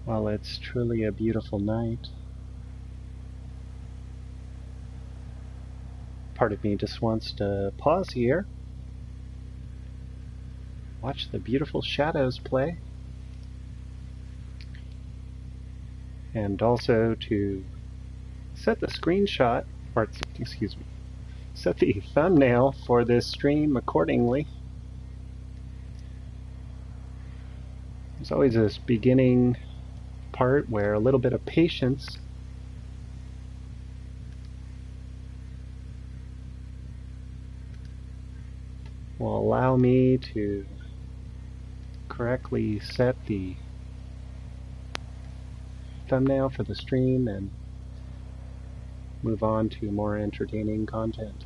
Well, it's truly a beautiful night. Part of me just wants to pause here, watch the beautiful shadows play, and also to set the screenshot, or excuse me, set the thumbnail for this stream accordingly. There's always this beginning part where a little bit of patience will allow me to correctly set the thumbnail for the stream and move on to more entertaining content.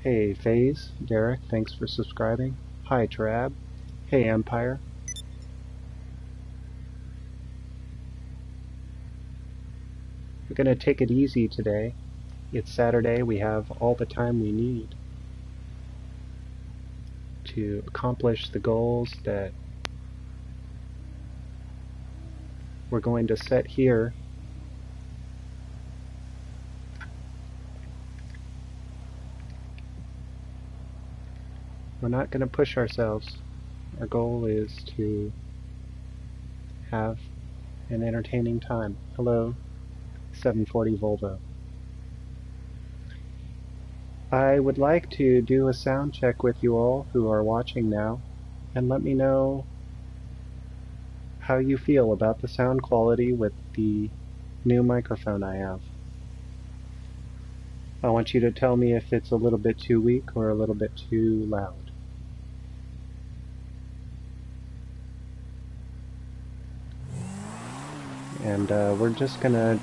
Hey FaZe, Derek, thanks for subscribing. Hi Trab. Hey Empire. We're going to take it easy today. It's Saturday, we have all the time we need to accomplish the goals that we're going to set here. We're not going to push ourselves. Our goal is to have an entertaining time. Hello, 740 Volvo. I would like to do a sound check with you all who are watching now, and let me know how you feel about the sound quality with the new microphone I have. I want you to tell me if it's a little bit too weak or a little bit too loud. And we're just gonna,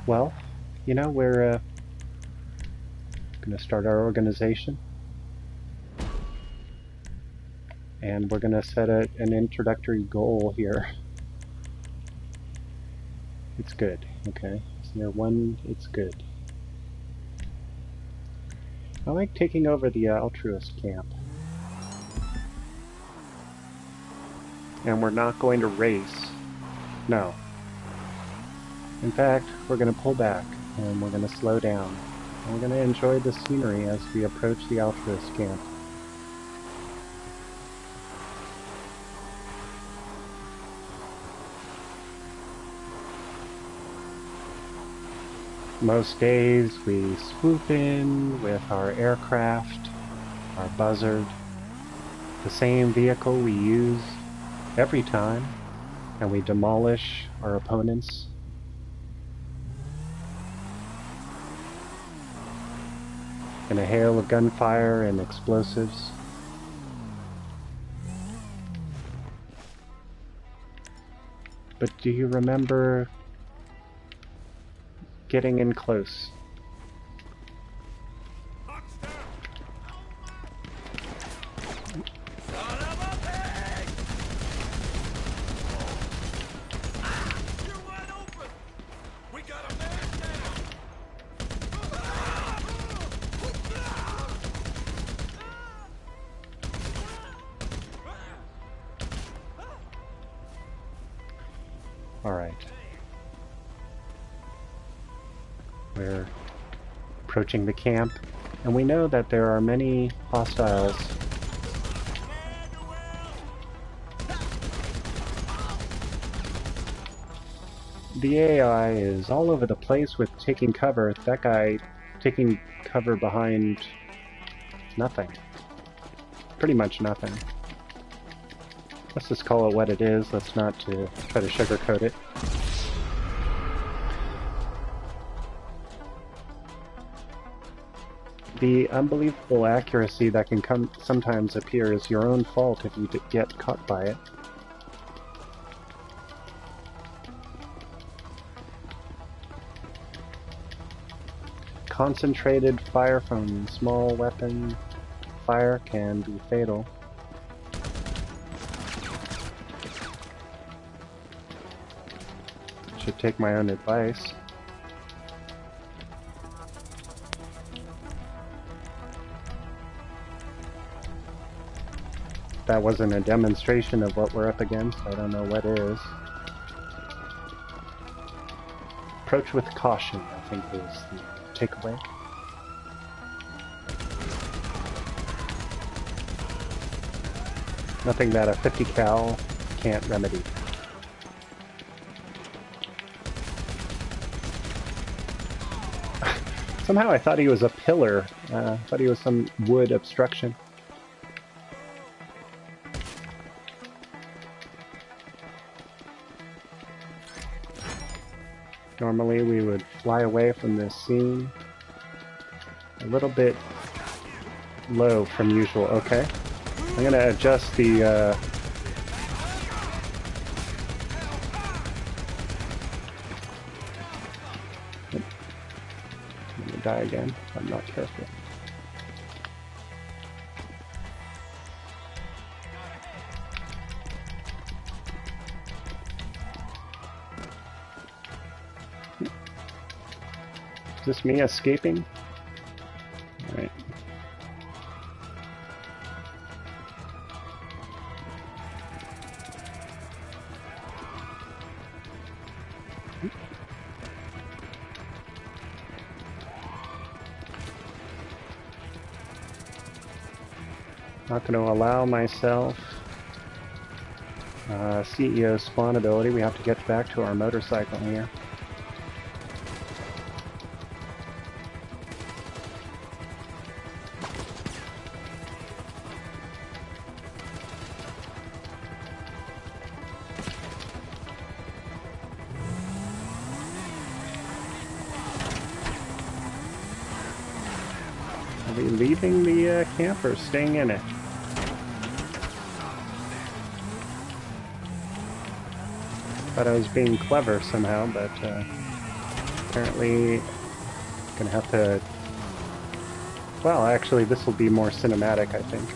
well, you know, we're gonna start our organization. And we're gonna set an introductory goal here. It's good, okay? So one, it's good. I like taking over the altruist camp. And we're not going to race. No. In fact, we're going to pull back, and we're going to slow down. And we're going to enjoy the scenery as we approach the altruist camp. Most days we swoop in with our aircraft, our buzzard, the same vehicle we use every time, and we demolish our opponents. In a hail of gunfire and explosives. But do you remember getting in close? We're approaching the camp, and we know that there are many hostiles. The AI is all over the place with taking cover. That guy taking cover behind nothing. Pretty much nothing. Let's just call it what it is. Let's not try to sugarcoat it. The unbelievable accuracy that can sometimes appear is your own fault if you get caught by it. Concentrated fire from small weapon fire can be fatal. Should take my own advice. that wasn't a demonstration of what we're up against, I don't know what is. Approach with caution, I think, is the takeaway. Nothing that a 50 cal can't remedy. Somehow I thought he was a pillar. I thought he was some wood obstruction. Normally we would fly away from this scene a little bit low from usual. Okay. I'm going to adjust the... I'm going to die again if I'm not careful. Is this me escaping? Alright. Not going to allow myself CEO spawn ability. We have to get back to our motorcycle here. Are we leaving the camp or staying in it? Thought I was being clever somehow, but apparently gonna have to... Well, actually this will be more cinematic, I think.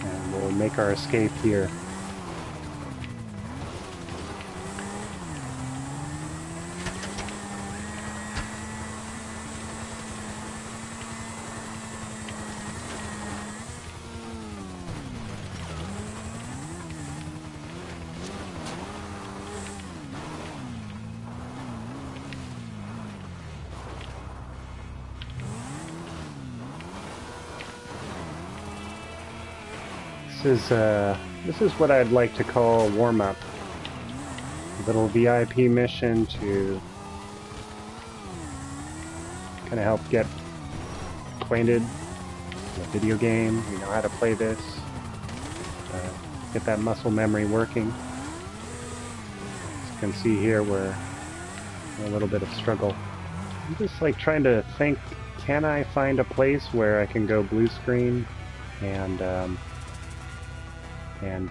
And we'll make our escape here. This is what I'd like to call warm-up. A little VIP mission to kind of help get acquainted with the video game. We know how to play this. Get that muscle memory working. As you can see here, we're in a little bit of struggle. I'm just like trying to think, can I find a place where I can go blue screen and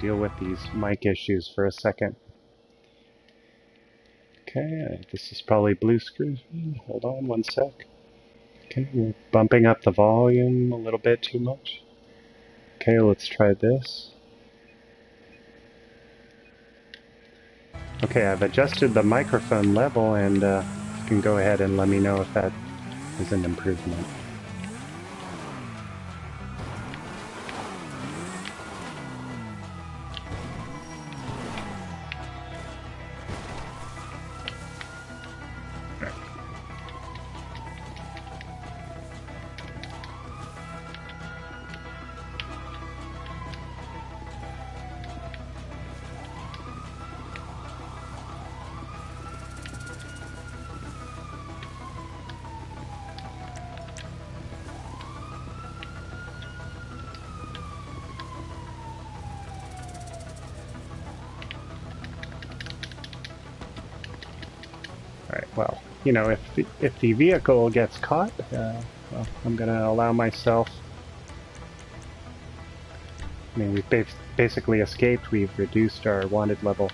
deal with these mic issues for a second. Okay, this is probably blue screen. Hold on one sec. Okay, we're bumping up the volume a little bit too much. Okay, let's try this. Okay, I've adjusted the microphone level, and you can go ahead and let me know if that is an improvement. Well, you know, if the vehicle gets caught, well, I'm going to allow myself... I mean, we've basically escaped. We've reduced our wanted level.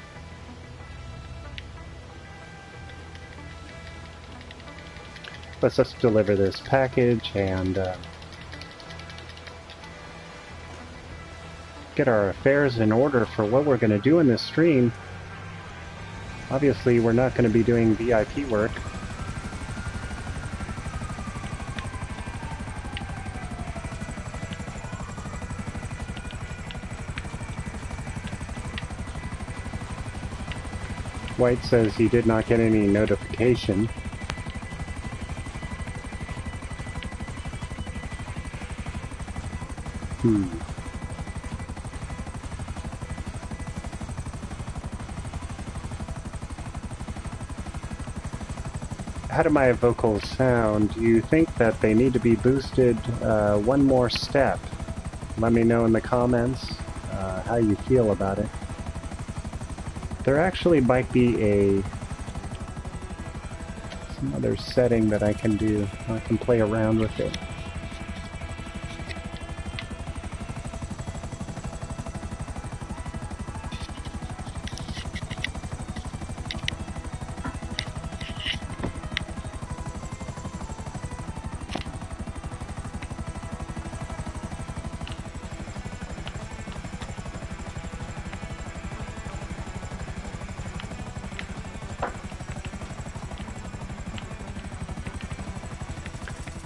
Let's just deliver this package and get our affairs in order for what we're going to do in this stream. Obviously, we're not going to be doing VIP work. White says he did not get any notification. How do my vocals sound? Do you think that they need to be boosted one more step? Let me know in the comments how you feel about it. There actually might be some other setting that I can do. I can play around with it.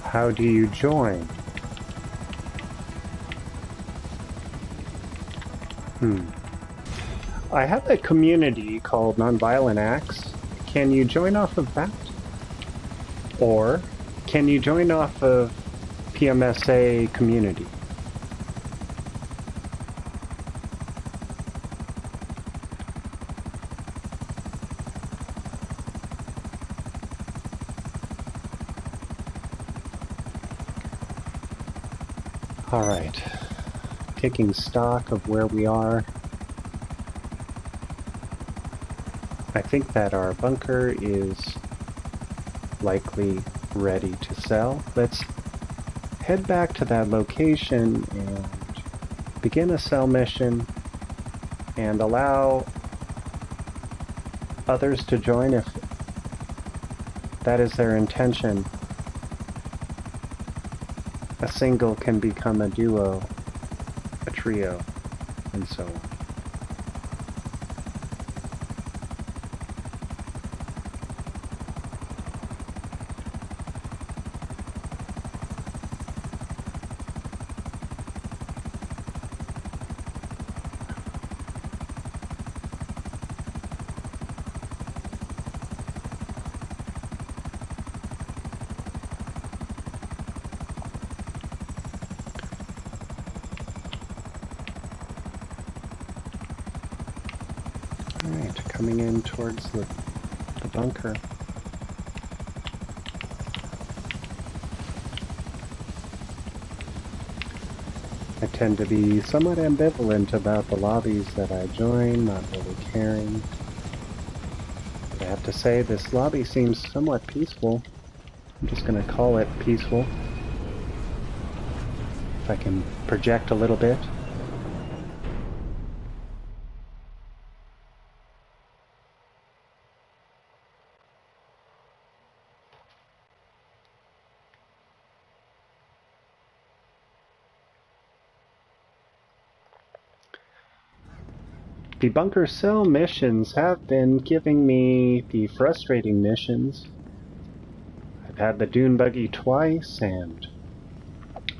How do you join? I have a community called Nonviolent Acts. Can you join off of that? Or can you join off of PMSA community? Alright, taking stock of where we are. I think that our bunker is likely ready to sell. Let's head back to that location and begin a sell mission and allow others to join if that is their intention. A single can become a duo, a trio, and so on. Alright, coming in towards the bunker. I tend to be somewhat ambivalent about the lobbies that I join, not really caring. But I have to say, this lobby seems somewhat peaceful. I'm just going to call it peaceful. If I can project a little bit. The bunker cell missions have been giving me the frustrating missions. I've had the dune buggy twice and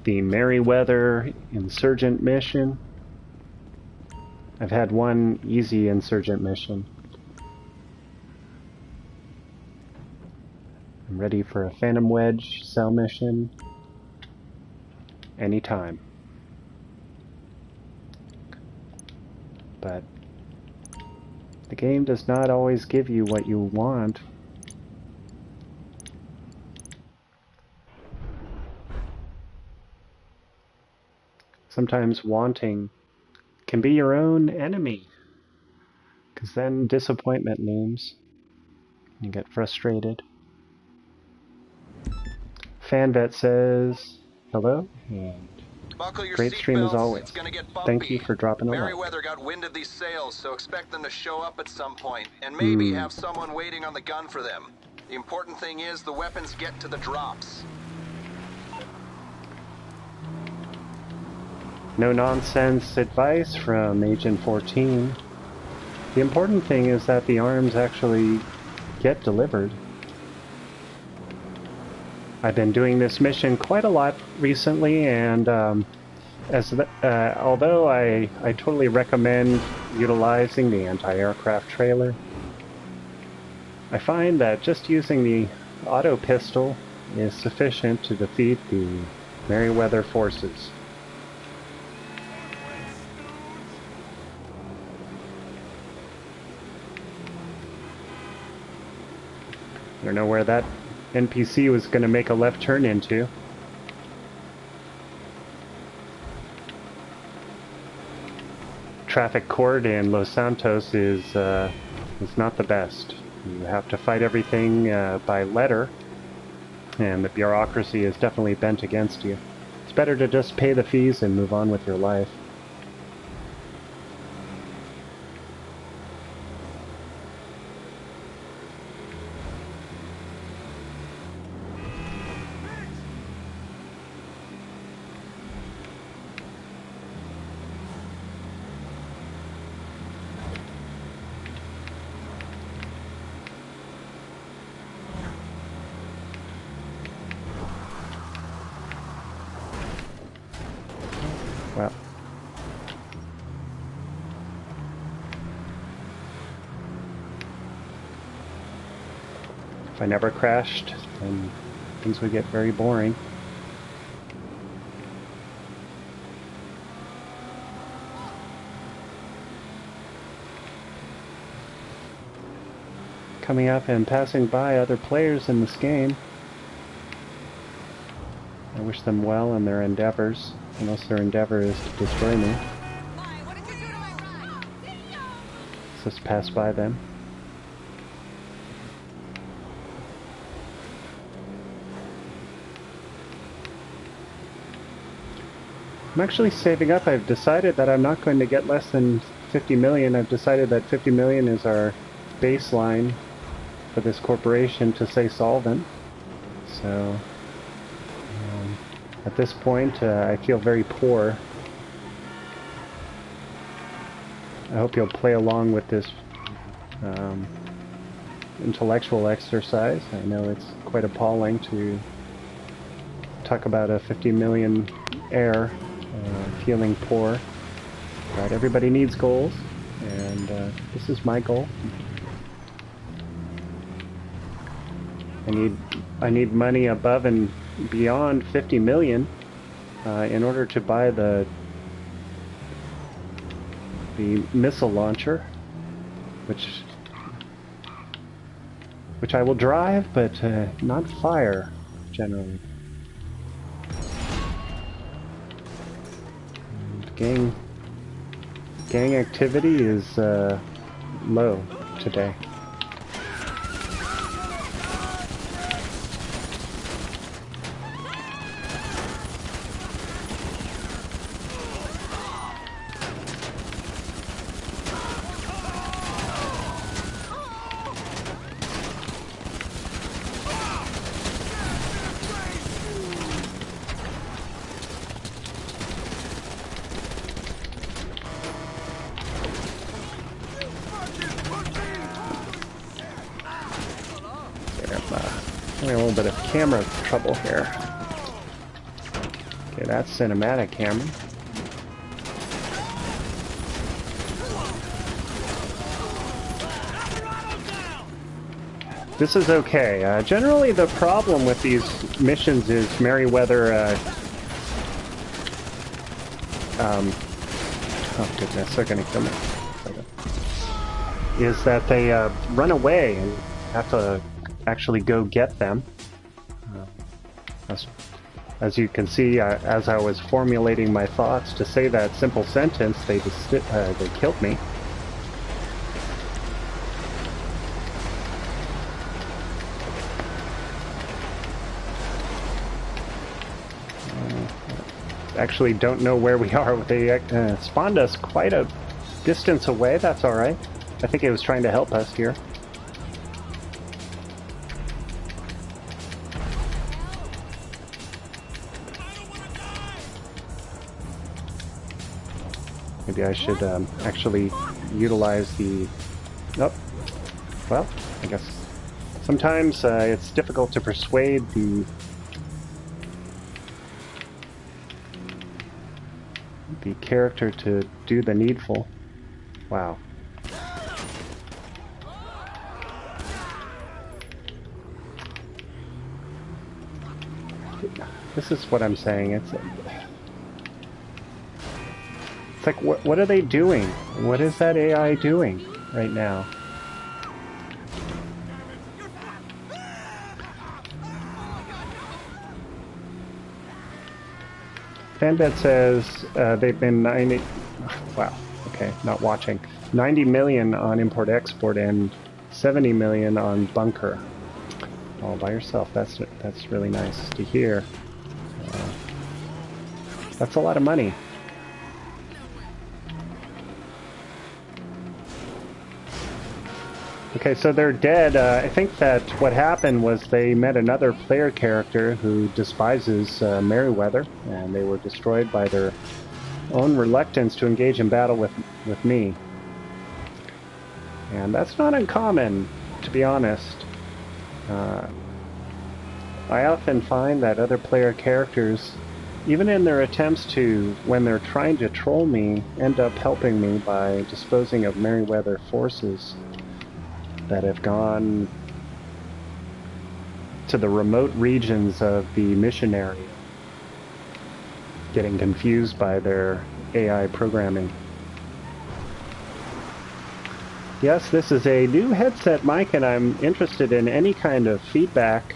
the Merryweather insurgent mission. I've had one easy insurgent mission. I'm ready for a Phantom Wedge cell mission anytime. But the game does not always give you what you want. Sometimes wanting can be your own enemy, because then disappointment looms. You get frustrated. FanVet says hello and great stream as always. Thank you for dropping a like. Merryweather got wind of these sales, so expect them to show up at some point, and maybe have someone waiting on the gun for them. The important thing is the weapons get to the drops. No nonsense advice from Agent 14. The important thing is that the arms actually get delivered. I've been doing this mission quite a lot recently, and although I totally recommend utilizing the anti-aircraft trailer, I find that just using the auto pistol is sufficient to defeat the Merryweather forces. I don't know where that NPC was going to make a left turn into. Traffic court in Los Santos is not the best. You have to fight everything by letter, and the bureaucracy is definitely bent against you. It's better to just pay the fees and move on with your life. Well, if I never crashed, then things would get very boring. Coming up and passing by other players in this game. I wish them well in their endeavors, unless their endeavor is to destroy me. Let's just pass by them. I'm actually saving up. I've decided that I'm not going to get less than 50 million. I've decided that 50 million is our baseline for this corporation to stay solvent. So at this point, I feel very poor. I hope you'll play along with this intellectual exercise. I know it's quite appalling to talk about a 50 million heir feeling poor, but everybody needs goals, and this is my goal. I need money above and beyond 50 million in order to buy the missile launcher, which I will drive, but not fire generally. And gang activity is low today. A little bit of camera trouble here. Okay, that's cinematic camera. This is okay. Generally, the problem with these missions is Merryweather. Oh goodness, they're gonna kill me. Is that they run away and have to actually go get them. As you can see, as I was formulating my thoughts to say that simple sentence, they killed me. Actually don't know where we are. They spawned us quite a distance away. That's alright. I think it was trying to help us here. Maybe I should actually utilize the... Oh, well, I guess sometimes it's difficult to persuade the character to do the needful. Wow. this is what I'm saying. It's like, what are they doing? What is that AI doing right now? Fanbet says they've been 90... Wow, okay, not watching. 90 million on import-export and 70 million on bunker. All by yourself. That's really nice to hear. That's a lot of money. Okay, so they're dead. I think that what happened was they met another player character who despises Merryweather, and they were destroyed by their own reluctance to engage in battle with me. And that's not uncommon, to be honest. I often find that other player characters, even in their attempts to, when they're trying to troll me, end up helping me by disposing of Merryweather forces that have gone to the remote regions of the mission area, getting confused by their AI programming. Yes, this is a new headset mic, and I'm interested in any kind of feedback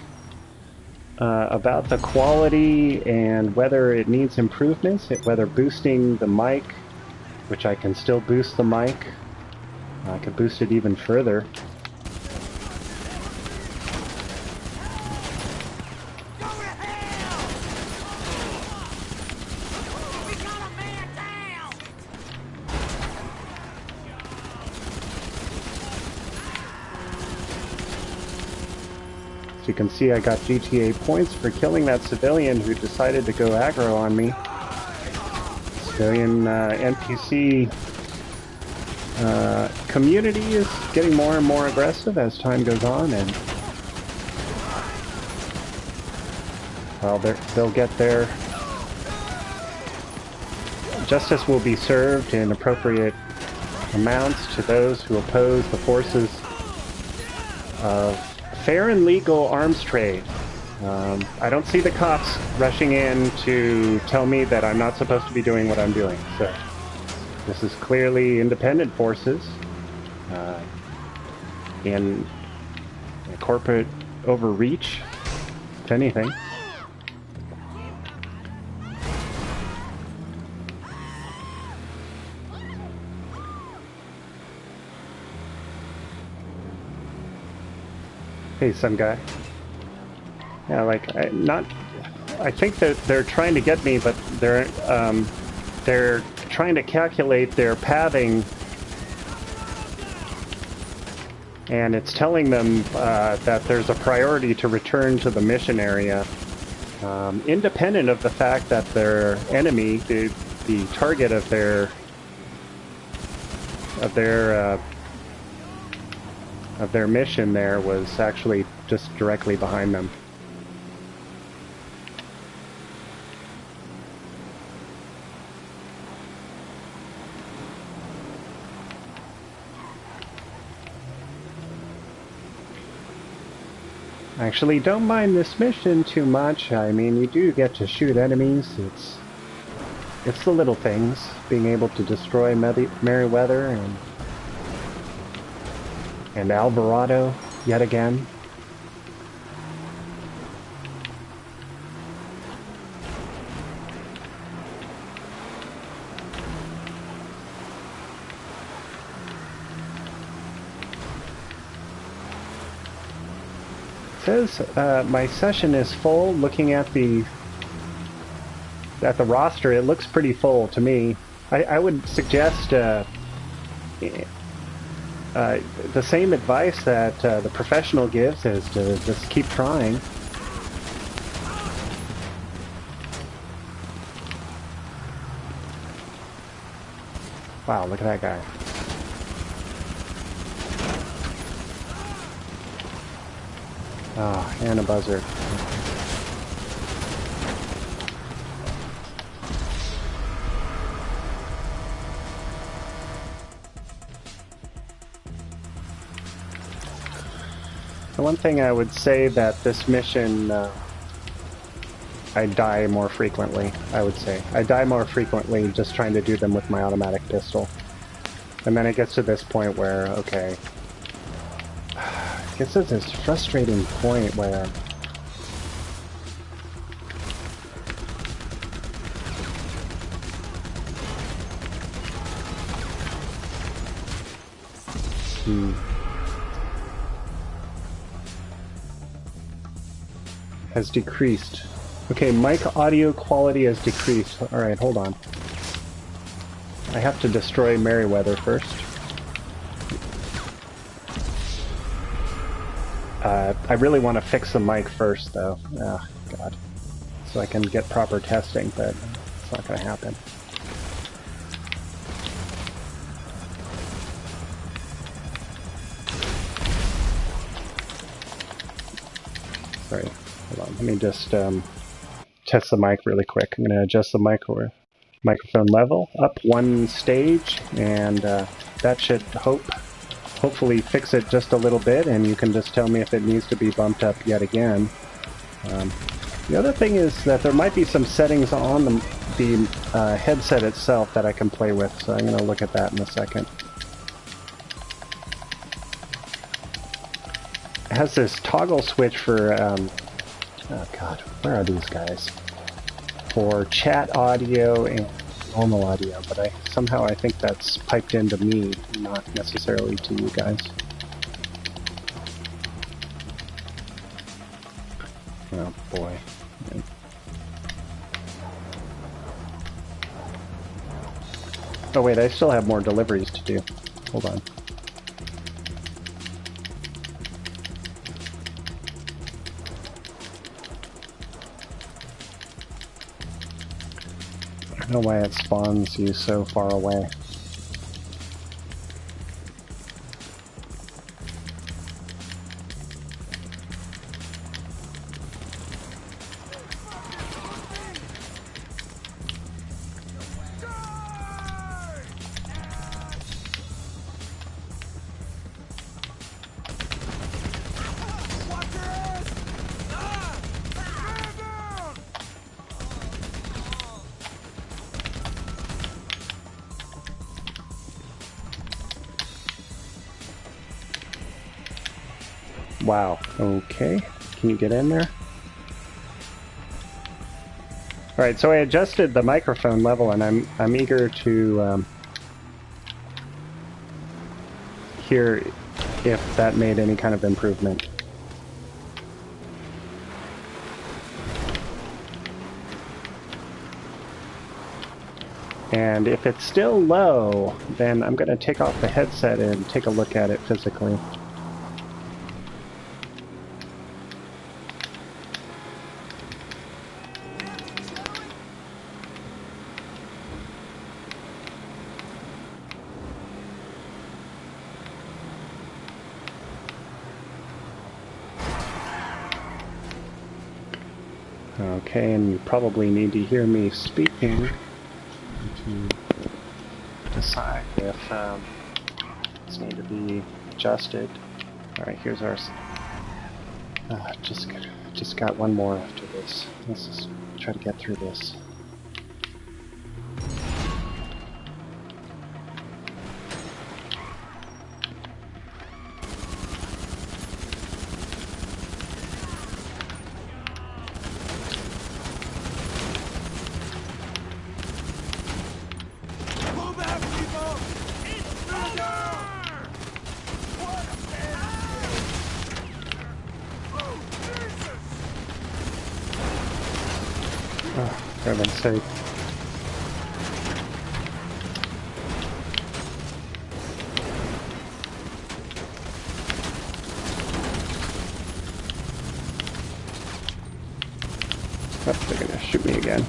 about the quality and whether it needs improvements, whether boosting the mic, which I can still boost the mic, I could boost it even further. As you can see, I got GTA points for killing that civilian who decided to go aggro on me. Civilian NPC community is getting more and more aggressive as time goes on, and well, they'll get their justice will be served in appropriate amounts to those who oppose the forces of fair and legal arms trade. I don't see the cops rushing in to tell me that I'm not supposed to be doing what I'm doing. So this is clearly independent forces in corporate overreach, if anything. Hey, some guy. Yeah, like I think that they're trying to get me, but they're trying to calculate their pathing, and it's telling them that there's a priority to return to the mission area, independent of the fact that their enemy, the target of their mission there, was actually just directly behind them. Actually, don't mind this mission too much. I mean, you do get to shoot enemies. It's the little things, being able to destroy Merryweather and Alvarado yet again. It says my session is full. Looking at the roster, it looks pretty full to me. I would suggest the same advice that the professional gives is to just keep trying. Wow, look at that guy. Ah, and a buzzer. The one thing I would say that this mission I die more frequently, I would say. I die more frequently just trying to do them with my automatic pistol. And then it gets to this point where, okay, it gets to this frustrating point where has decreased. Okay, mic audio quality has decreased. Alright, hold on. I have to destroy Merryweather first. I really want to fix the mic first, though. Oh, God. So I can get proper testing, but it's not going to happen. Sorry, hold on. Let me just test the mic really quick. I'm going to adjust the microphone level up one stage, and that should hopefully fix it just a little bit, and you can just tell me if it needs to be bumped up yet again. The other thing is that there might be some settings on the headset itself that I can play with, so I'm going to look at that in a second. It has this toggle switch for, oh God, where are these guys? For chat audio and normal audio, but somehow I think that's piped into me, not necessarily to you guys. Oh boy. Oh wait, I still have more deliveries to do. Hold on. I don't know why it spawns you so far away. Wow, okay. Can you get in there? Alright, so I adjusted the microphone level, and I'm eager to hear if that made any kind of improvement. And if it's still low, then I'm going to take off the headset and take a look at it physically. Okay, and you probably need to hear me speaking to decide if this need to be adjusted. Alright, here's ours. Just got one more after this. Let's just try to get through this. For heaven's sake. Oh, they're gonna shoot me again.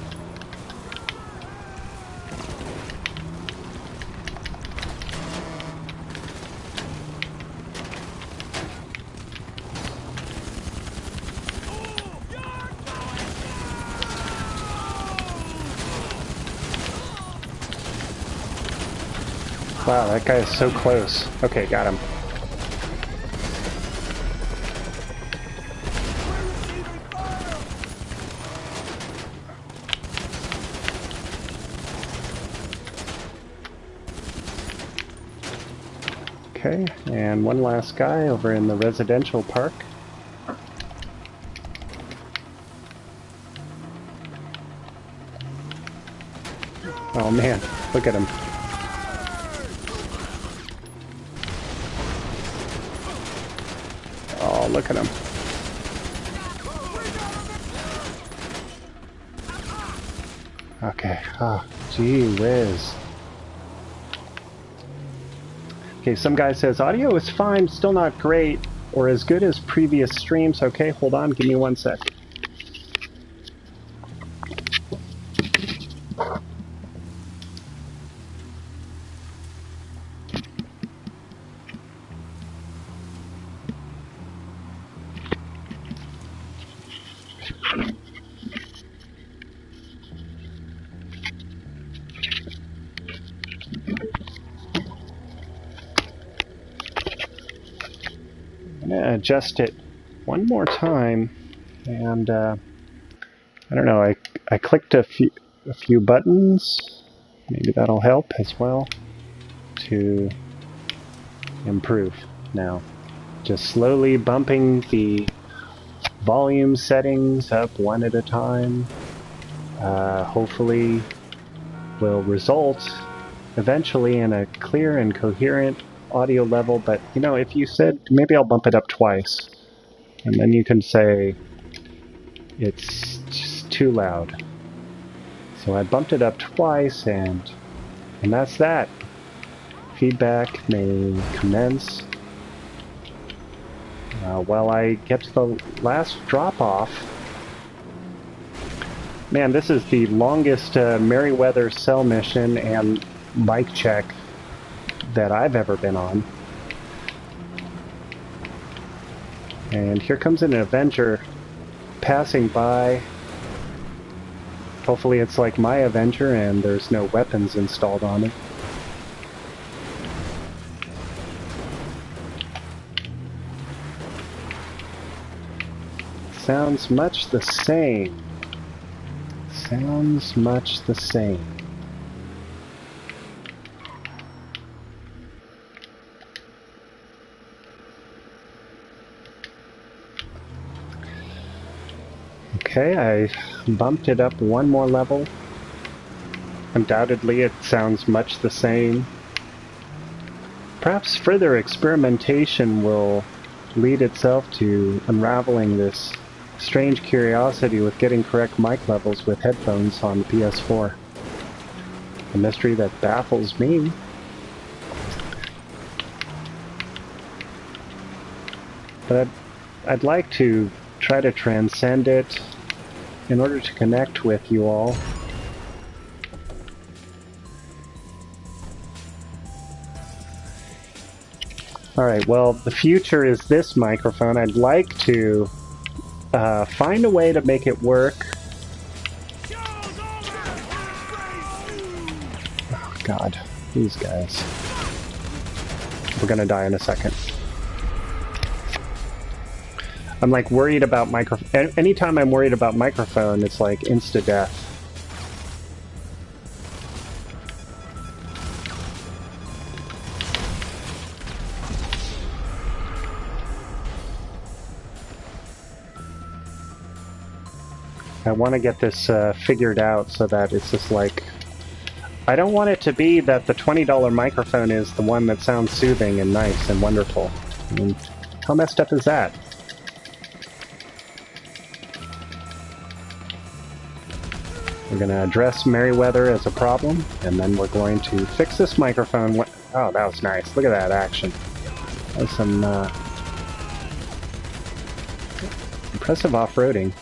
Wow, that guy is so close. Okay, got him. Okay, and one last guy over in the residential park. Oh man, look at him. Oh, look at him. Okay, gee whiz. Okay, some guy says, audio is fine, still not great, or as good as previous streams. Okay, hold on, give me 1 sec. I'm gonna adjust it one more time, and I don't know, I clicked a few buttons. Maybe that'll help as well to improve now. Just slowly bumping the volume settings up one at a time. Hopefully will result eventually in a clear and coherent audio level, but you know, if you said, maybe I'll bump it up twice, and then you can say it's just too loud. So I bumped it up twice, and that's that. Feedback may commence. While I get to the last drop-off. Man, this is the longest Merryweather cell mission and bike check that I've ever been on. And here comes an Avenger passing by. Hopefully it's like my Avenger and there's no weapons installed on it. Sounds much the same. Sounds much the same. Okay, I bumped it up one more level. Undoubtedly it sounds much the same. Perhaps further experimentation will lead itself to unraveling this strange curiosity with getting correct mic levels with headphones on the PS4. A mystery that baffles me. But I'd like to try to transcend it in order to connect with you all. Alright, well, the future is this microphone. I'd like to find a way to make it work. Oh, God. These guys. We're gonna die in a second. I'm like worried about microphone. Anytime I'm worried about microphone, it's like insta-death. I want to get this figured out so that it's just like... I don't want it to be that the $20 microphone is the one that sounds soothing and nice and wonderful. I mean, how messed up is that? We're going to address Merryweather as a problem, and then we're going to fix this microphone. Oh, that was nice. Look at that action. That was some impressive off-roading.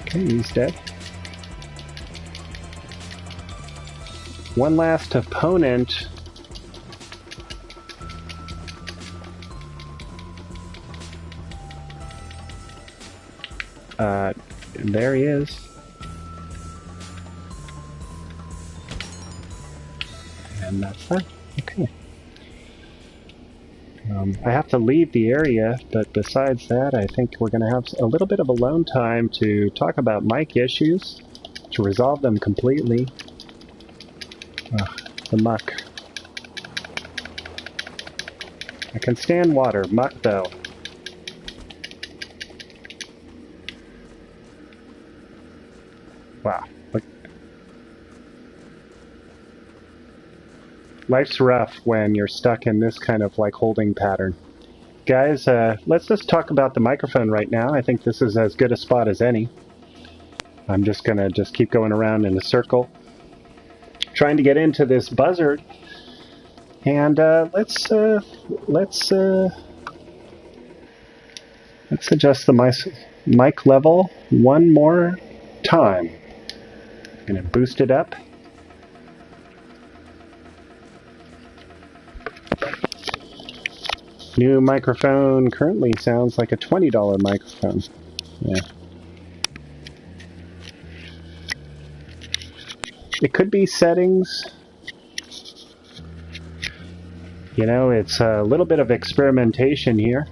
Okay, he's dead. One last opponent. There he is. And that's that. Okay. I have to leave the area, but besides that, I think we're going to have a little bit of alone time to talk about mic issues, to resolve them completely. The muck. I can stand water. Muck, though. Wow. Look. Life's rough when you're stuck in this kind of like holding pattern. Guys, let's just talk about the microphone right now. I think this is as good a spot as any. I'm just going to keep going around in a circle, trying to get into this buzzard. And let's adjust the mic level one more time. I'm going to boost it up. New microphone currently sounds like a $20 microphone. Yeah. It could be settings. You know, it's a little bit of experimentation here.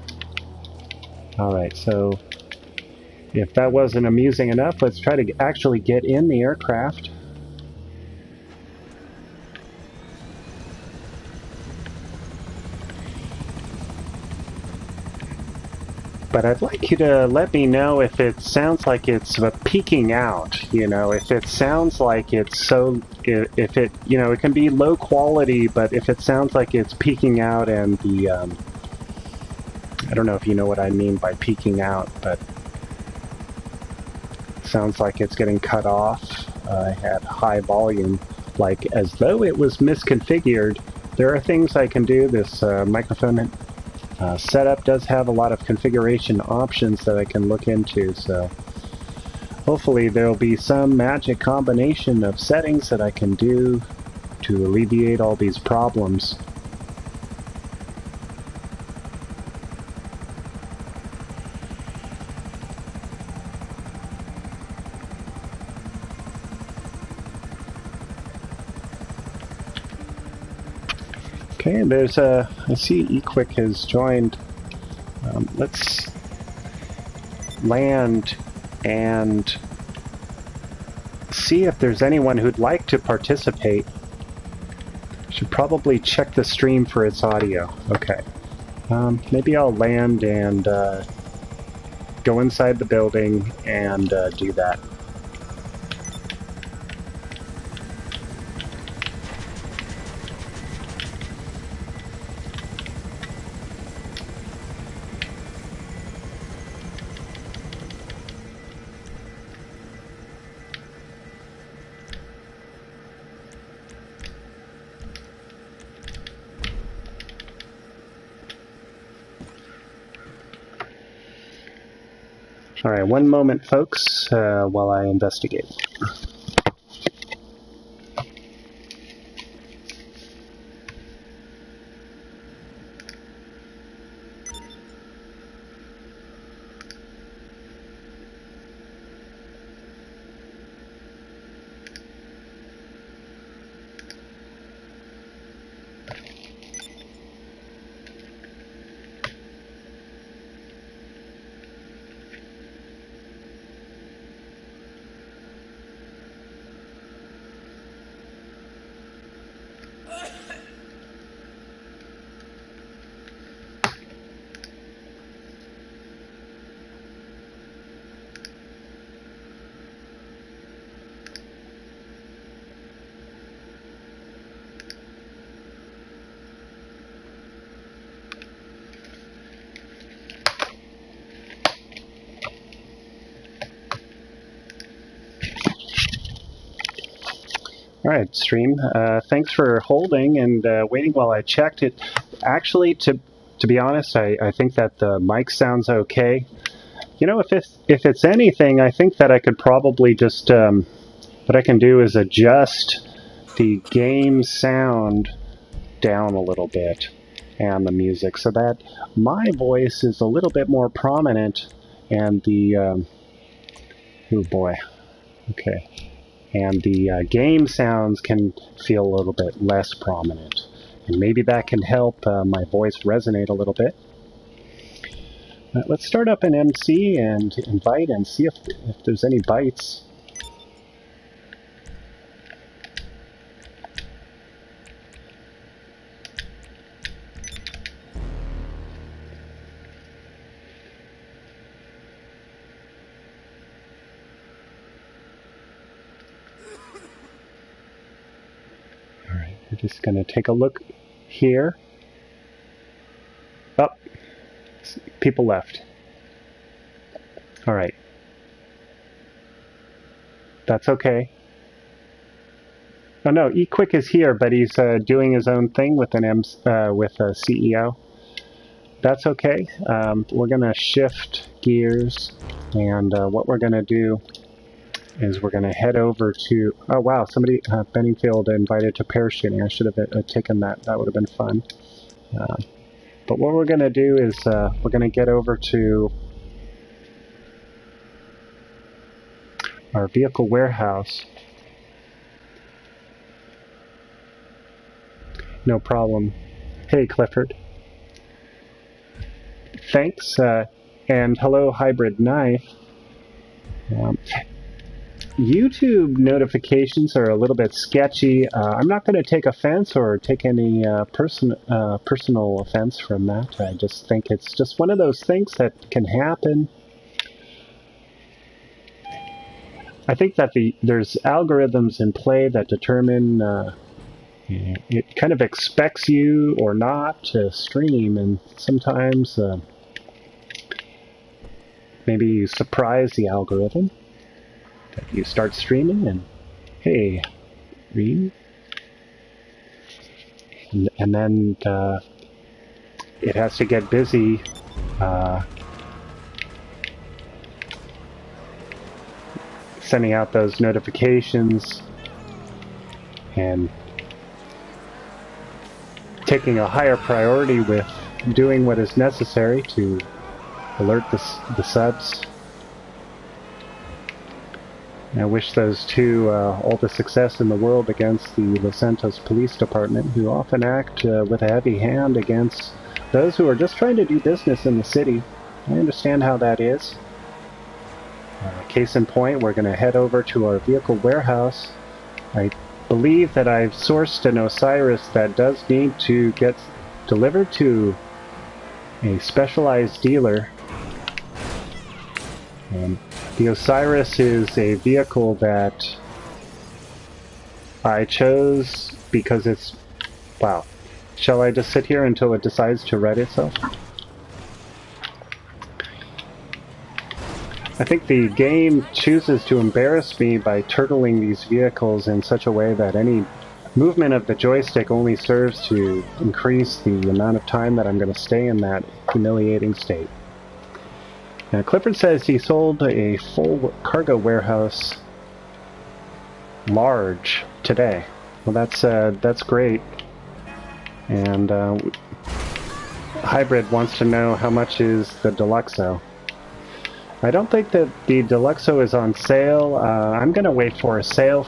Alright, so if that wasn't amusing enough, let's try to actually get in the aircraft. But I'd like you to let me know if it sounds like it's peaking out, you know, if it sounds like it's so, if it, you know, it can be low quality, but if it sounds like it's peaking out and the, I don't know if you know what I mean by peaking out, but it sounds like it's getting cut off at high volume, like as though it was misconfigured. There are things I can do. This microphone setup does have a lot of configuration options that I can look into, so hopefully there'll be some magic combination of settings that I can do to alleviate all these problems. Okay, there's a, I see eQuick has joined. Let's land and see if there's anyone who'd like to participate. Should probably check the stream for its audio. Okay. Maybe I'll land and go inside the building and do that. Alright, one moment, folks, while I investigate. Alright, stream. Thanks for holding and waiting while I checked it. Actually, to be honest, I think that the mic sounds okay. You know, if it's anything, I think that I could probably just, what I can do is adjust the game sound down a little bit and the music so that my voice is a little bit more prominent and the, oh boy, okay. And the game sounds can feel a little bit less prominent. And maybe that can help my voice resonate a little bit. Let's start up an MC and invite and see if there's any bites. Alright, we're just going to take a look here. Oh, people left. Alright. That's okay. Oh no, eQuick is here, but he's doing his own thing with a CEO. That's okay. We're going to shift gears, and what we're going to do is we're going to head over to... Oh wow, somebody, Benningfield invited to parachuting. I should have taken that. That would have been fun. But what we're going to do is we're going to get over to our vehicle warehouse. No problem. Hey, Clifford. Thanks, and hello, Hybrid Knife. YouTube notifications are a little bit sketchy. I'm not going to take offense or take any personal offense from that. I just think it's just one of those things that can happen. I think that there's algorithms in play that determine it kind of expects you or not to stream, and sometimes maybe you surprise the algorithm. You start streaming and, hey, read. And then it has to get busy sending out those notifications and taking a higher priority with doing what is necessary to alert the subs. I wish those two all the success in the world against the Los Santos Police Department, who often act with a heavy hand against those who are just trying to do business in the city. I understand how that is. Case in point, we're going to head over to our vehicle warehouse. I believe that I've sourced an Osiris that does need to get delivered to a specialized dealer. The Osiris is a vehicle that I chose because it's... Wow. Shall I just sit here until it decides to right itself? I think the game chooses to embarrass me by turtling these vehicles in such a way that any movement of the joystick only serves to increase the amount of time that I'm going to stay in that humiliating state. Now, Clifford says he sold a full cargo warehouse large today. Well, that's great. And Hybrid wants to know how much is the Deluxo. I don't think that the Deluxo is on sale. I'm going to wait for a sale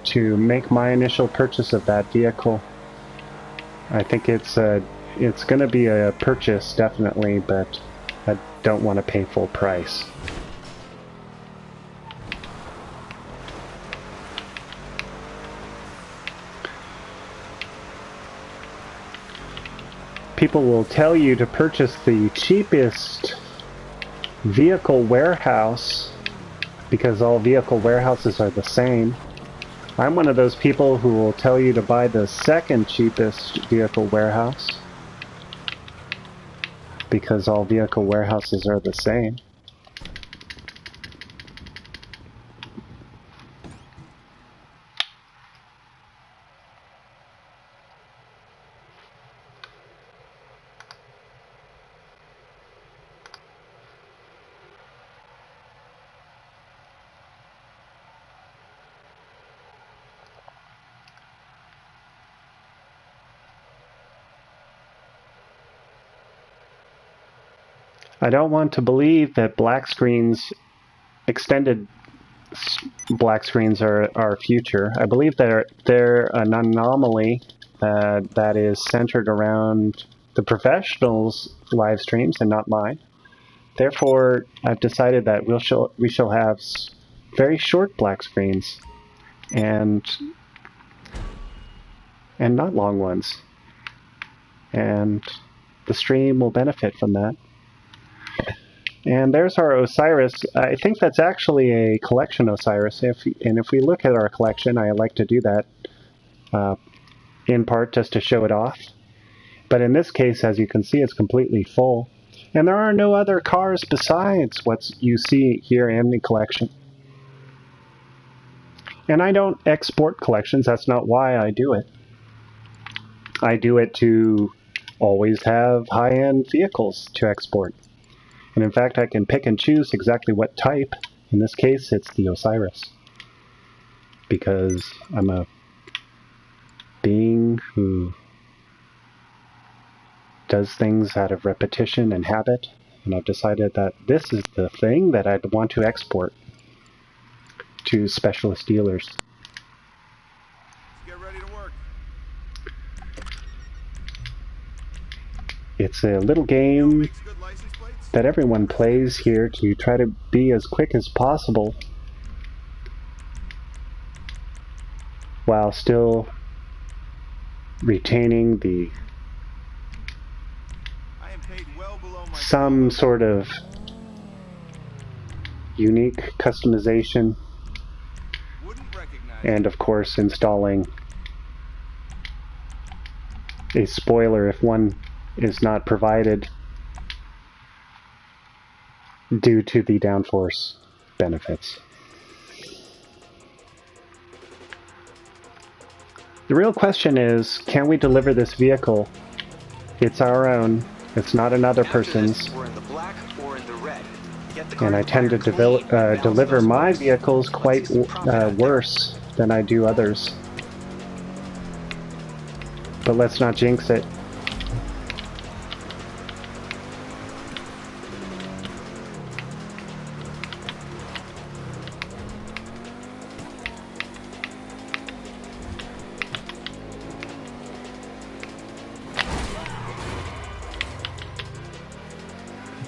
to make my initial purchase of that vehicle. I think it's going to be a purchase, definitely, but I don't want to pay full price. People will tell you to purchase the cheapest vehicle warehouse because all vehicle warehouses are the same. I'm one of those people who will tell you to buy the second cheapest vehicle warehouse because all vehicle warehouses are the same. I don't want to believe that black screens, extended black screens are our future. I believe they're an anomaly that is centered around the professionals' live streams and not mine. Therefore, I've decided that we shall have very short black screens and not long ones. And the stream will benefit from that. And there's our Osiris. I think that's actually a collection Osiris. If we look at our collection, I like to do that in part just to show it off. But in this case, as you can see, it's completely full. And there are no other cars besides what you see here in the collection. And I don't export collections. That's not why I do it. I do it to always have high-end vehicles to export. And in fact, I can pick and choose exactly what type. In this case, it's the Osiris. Because I'm a being who does things out of repetition and habit. And I've decided that this is the thing that I'd want to export to specialist dealers. Get ready to work. It's a little game that everyone plays here to try to be as quick as possible while still retaining the some sort of unique customization and of course installing a spoiler if one is not provided due to the downforce benefits. The real question is, can we deliver this vehicle? It's our own. It's not another person's. And I tend to deliver my vehicles quite worse than I do others. But let's not jinx it.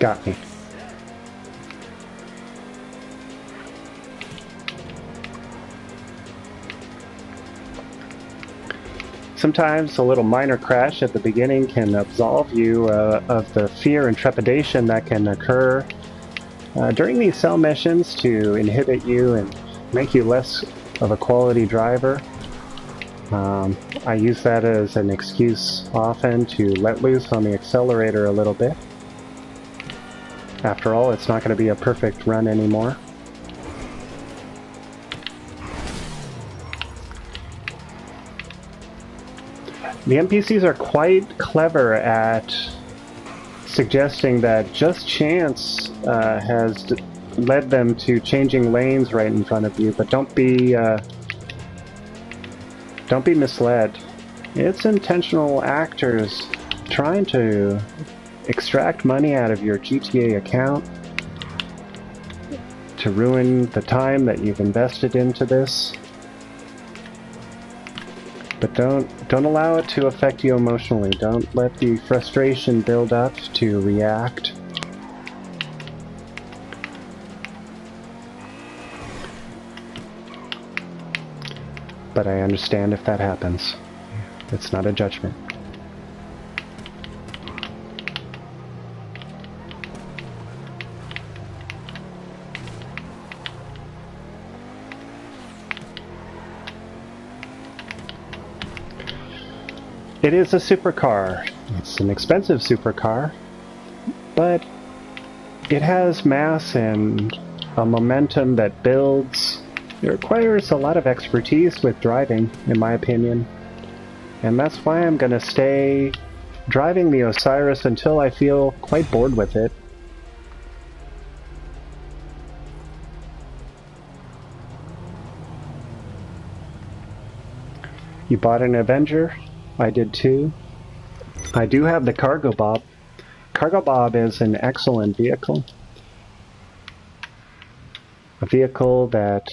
Got me. Sometimes a little minor crash at the beginning can absolve you of the fear and trepidation that can occur during these cell missions to inhibit you and make you less of a quality driver. I use that as an excuse often to let loose on the accelerator a little bit. After all, it's not going to be a perfect run anymore. The NPCs are quite clever at suggesting that just chance has led them to changing lanes right in front of you, but don't be misled. It's intentional actors trying to extract money out of your GTA account to ruin the time that you've invested into this. But don't allow it to affect you emotionally. Don't let the frustration build up to react. But I understand if that happens. It's not a judgment. It is a supercar. It's an expensive supercar, but it has mass and a momentum that builds. It requires a lot of expertise with driving, in my opinion, and that's why I'm going to stay driving the Osiris until I feel quite bored with it. You bought an Avenger? I did too. I do have the Cargo Bob. Cargo Bob is an excellent vehicle. A vehicle that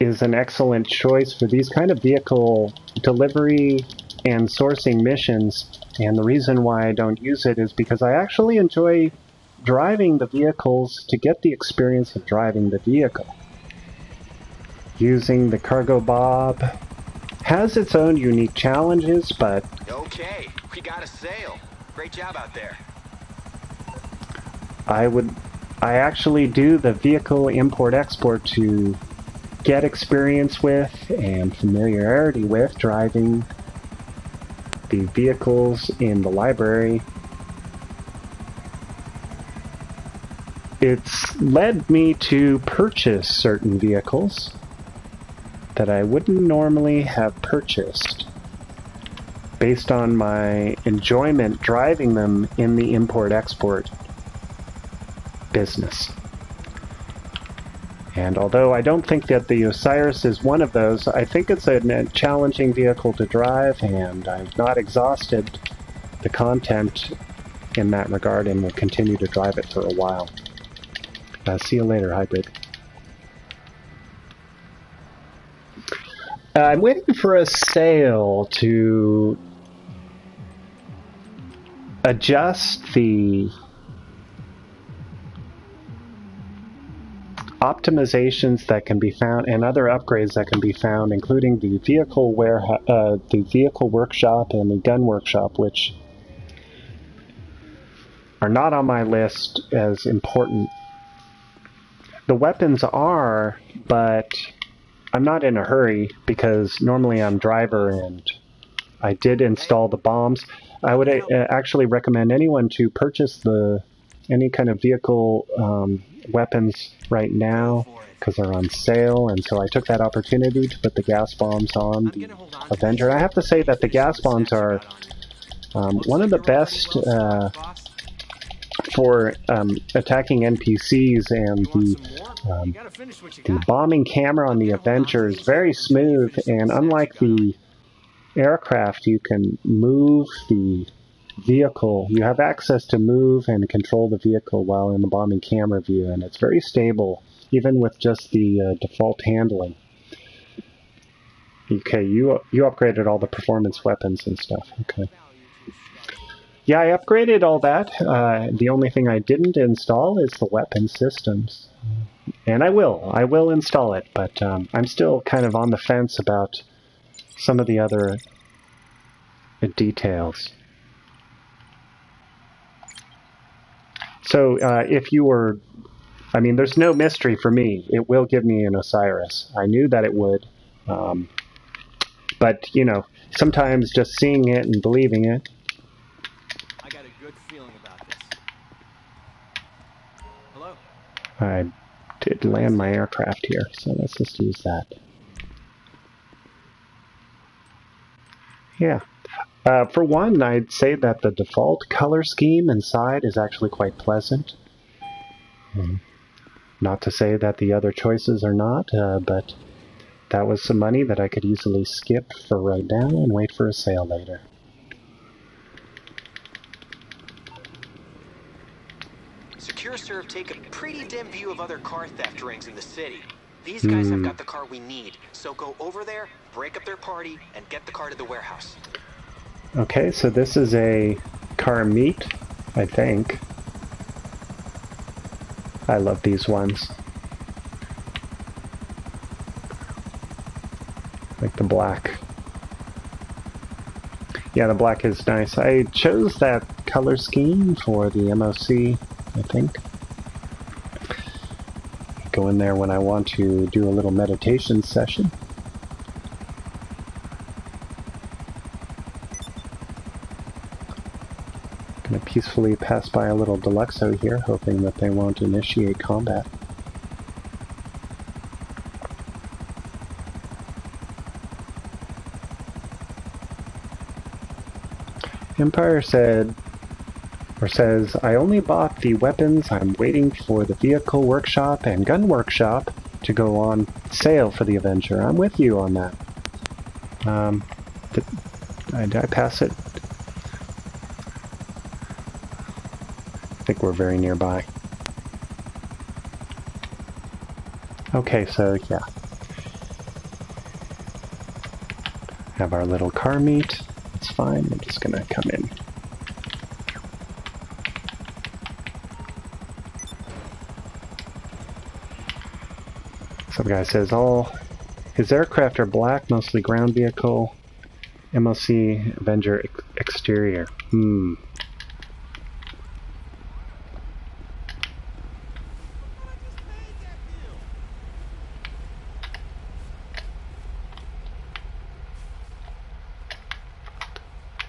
is an excellent choice for these kind of vehicle delivery and sourcing missions. And the reason why I don't use it is because I actually enjoy driving the vehicles to get the experience of driving the vehicle. Using the cargo bob has its own unique challenges, but... Okay, we got a sale. Great job out there. I actually do the vehicle import-export to get experience with and familiarity with driving the vehicles in the library. It's led me to purchase certain vehicles that I wouldn't normally have purchased based on my enjoyment driving them in the import-export business. And although I don't think that the Osiris is one of those, I think it's a challenging vehicle to drive, and I've not exhausted the content in that regard and will continue to drive it for a while. See you later, Hybrid. I'm waiting for a sale to adjust the optimizations that can be found and other upgrades that can be found, including the vehicle workshop and the gun workshop, which are not on my list as important. The weapons are, but I'm not in a hurry because normally I'm driver and I did install the bombs. I would actually recommend anyone to purchase any kind of vehicle weapons right now because they're on sale, and so I took that opportunity to put the gas bombs on the Avenger. I have to say that the gas bombs are one of the best for attacking NPCs, and the bombing camera on the Avenger is very smooth, and unlike the aircraft, you can move the vehicle. You have access to move and control the vehicle while in the bombing camera view, and it's very stable, even with just the default handling. Okay, you upgraded all the performance weapons and stuff. Okay. Yeah, I upgraded all that. The only thing I didn't install is the weapon systems. And I will install it, but I'm still kind of on the fence about some of the other details. So if you were, I mean, there's no mystery for me. It will give me an Osiris. I knew that it would. But, you know, sometimes just seeing it and believing it. I got a good feeling about this. Hello? I did land my aircraft here, so let's just use that. Yeah. For one, I'd say that the default color scheme inside is actually quite pleasant. Not to say that the other choices are not, but that was some money that I could easily skip for right now and wait for a sale later. SecureServe take a pretty dim view of other car theft rings in the city. These guys have got the car we need, so go over there, break up their party, and get the car to the warehouse. Okay, so this is a car meet, I think. I love these ones. Like the black. Yeah, the black is nice. I chose that color scheme for the MOC, I think. Go in there when I want to do a little meditation session. Gonna peacefully pass by a little Deluxo here, hoping that they won't initiate combat. Empire says, I only bought the weapons. I'm waiting for the vehicle workshop and gun workshop to go on sale for the Avenger. I'm with you on that. Did I pass it? I think we're very nearby. Okay, so yeah. Have our little car meet. It's fine. We're just gonna come in. Some guy says all his aircraft are black, mostly ground vehicle. MOC Avenger exterior.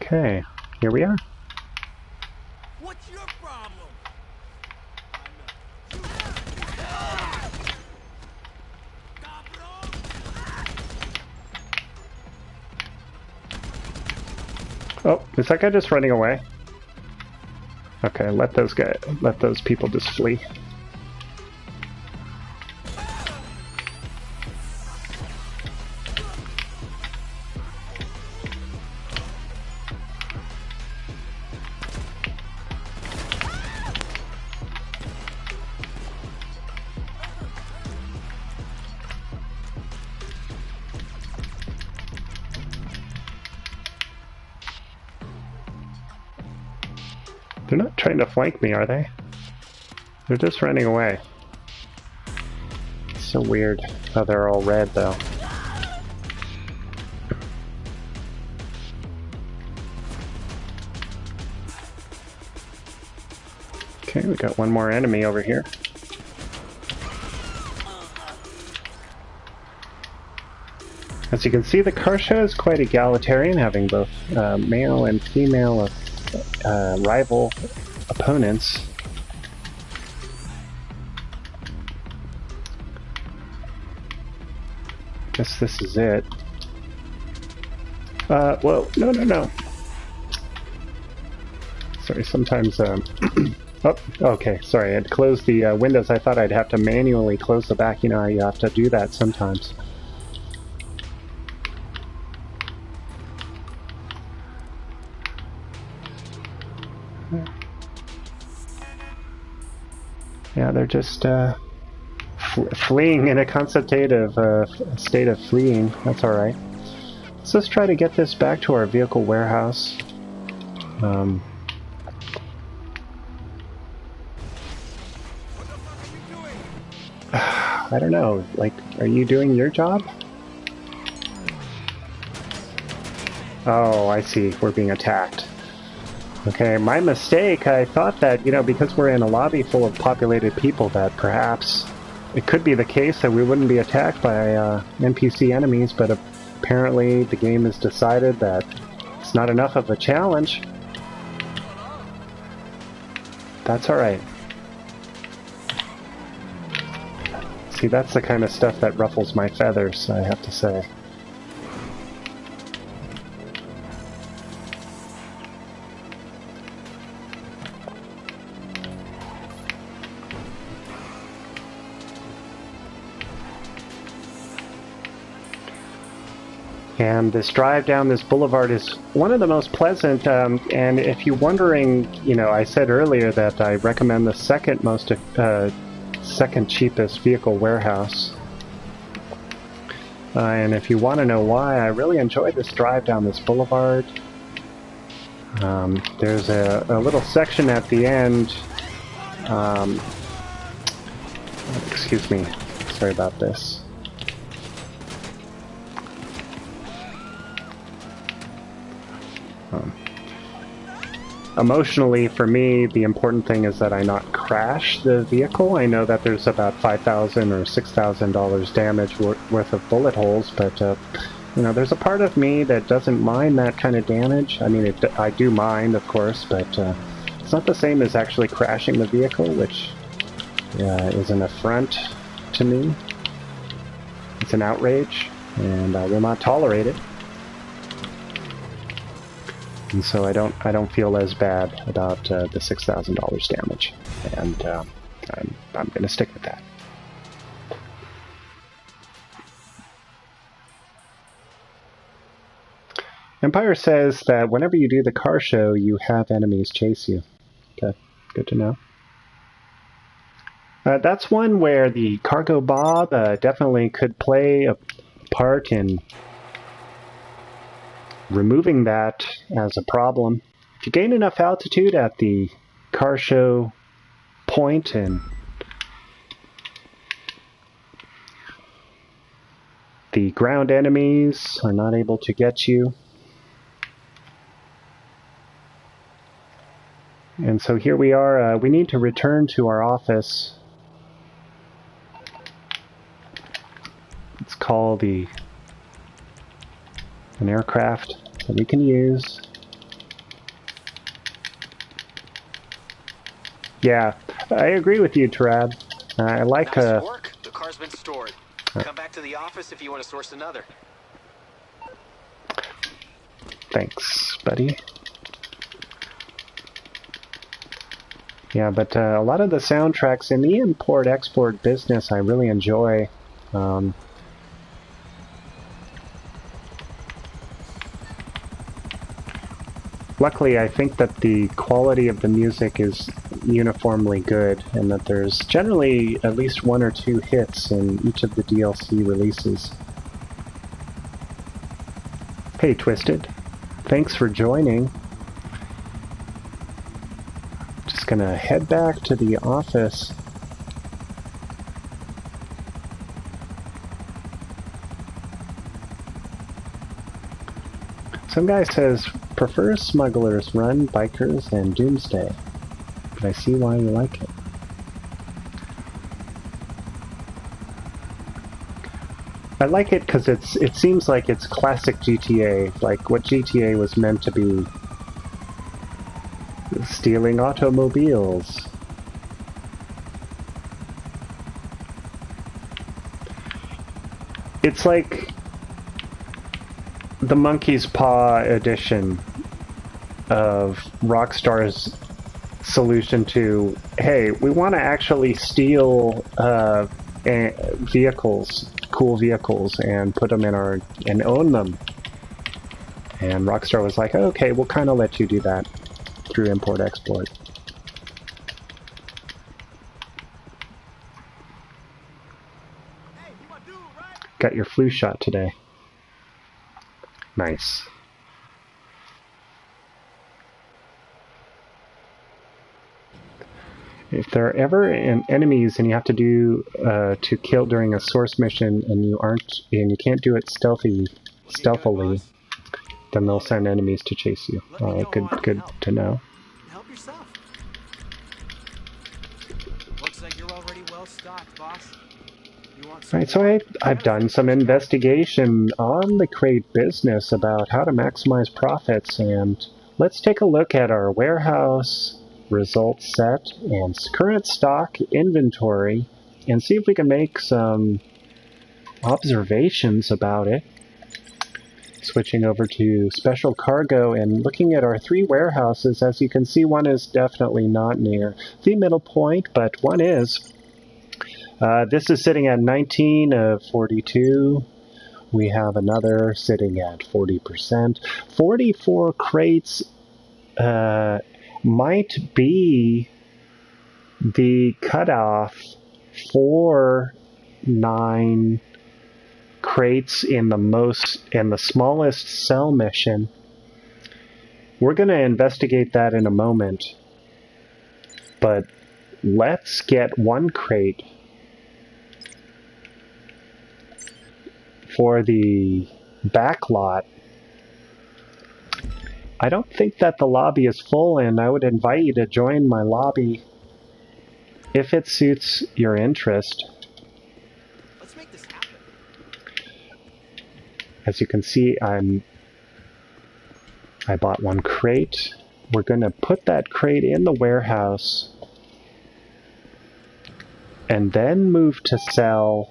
Okay, here we are. What's your problem? Oh, is that guy just running away? Okay, let those people just flee. They're not trying to flank me, are they? They're just running away. It's so weird how they're all red, though. Okay, we got one more enemy over here. As you can see, the car show is quite egalitarian, having both male and female rival opponents. Guess this is it. Well, no. Sorry, sometimes, oh, okay, sorry, I had closed the windows. I thought I'd have to manually close the back. You know, you have to do that sometimes. Yeah, they're just fleeing in a consultative state of fleeing. That's alright. Let's just try to get this back to our vehicle warehouse. I don't know, like, are you doing your job? Oh, I see. We're being attacked. Okay, my mistake. I thought that, you know, because we're in a lobby full of populated people, that perhaps it could be the case that we wouldn't be attacked by NPC enemies, but apparently the game has decided that it's not enough of a challenge. That's alright. See, that's the kind of stuff that ruffles my feathers, I have to say. And this drive down this boulevard is one of the most pleasant, and if you're wondering, you know, I said earlier that I recommend the second cheapest vehicle warehouse. And if you want to know why, I really enjoy this drive down this boulevard. There's a little section at the end. Excuse me, sorry about this. Emotionally, for me, the important thing is that I not crash the vehicle. I know that there's about $5,000 or $6,000 damage worth of bullet holes, but you know, there's a part of me that doesn't mind that kind of damage. I mean, I do mind, of course, but it's not the same as actually crashing the vehicle, which is an affront to me. It's an outrage, and I will not tolerate it. And so I don't feel as bad about the $6,000 damage, and I'm going to stick with that. Empire says that whenever you do the car show, you have enemies chase you. Okay, good to know. That's one where the Cargo Bob definitely could play a part in removing that as a problem. If you gain enough altitude at the car show point and the ground enemies are not able to get you. And so here we are. We need to return to our office. Let's call an aircraft that we can use. Yeah, I agree with you, Tarab. I like... Nice work. The car's been stored. Come back to the office if you want to source another. Thanks, buddy. Yeah, but a lot of the soundtracks in the import-export business I really enjoy. Luckily, I think that the quality of the music is uniformly good, and that there's generally at least 1 or 2 hits in each of the DLC releases. Hey, Twisted. Thanks for joining. Just gonna head back to the office. Some guy says, prefers Smugglers Run, Bikers, and Doomsday. But I see why you like it. I like it because it seems like it's classic GTA, like what GTA was meant to be. Stealing automobiles. It's like the Monkey's Paw edition of Rockstar's solution to, hey, we want to actually steal vehicles, cool vehicles, and put them in and own them. And Rockstar was like, okay, we'll kind of let you do that through import-export. Hey, you my dude, right? Got your flu shot today. Nice. If there are ever enemies and you have to do to kill during a source mission and you can't do it stealthily, then they'll send enemies to chase you. Alright, good to know. Help yourself. Looks like you're already well stocked, boss. You want some? Alright, so I've done some investigation on the crate business about how to maximize profits, and let's take a look at our warehouse results set and current stock inventory and see if we can make some observations about it. Switching over to special cargo and looking at our 3 warehouses, as you can see, one is definitely not near the middle point, but one is. This is sitting at 19 of 42. We have another sitting at 40%. 44 crates might be the cutoff for 9 crates in the smallest cell mission. We're going to investigate that in a moment, but let's get 1 crate for the back lot. I don't think that the lobby is full, and I would invite you to join my lobby if it suits your interest. Let's make this happen. As you can see, I bought 1 crate. We're going to put that crate in the warehouse and then move to sell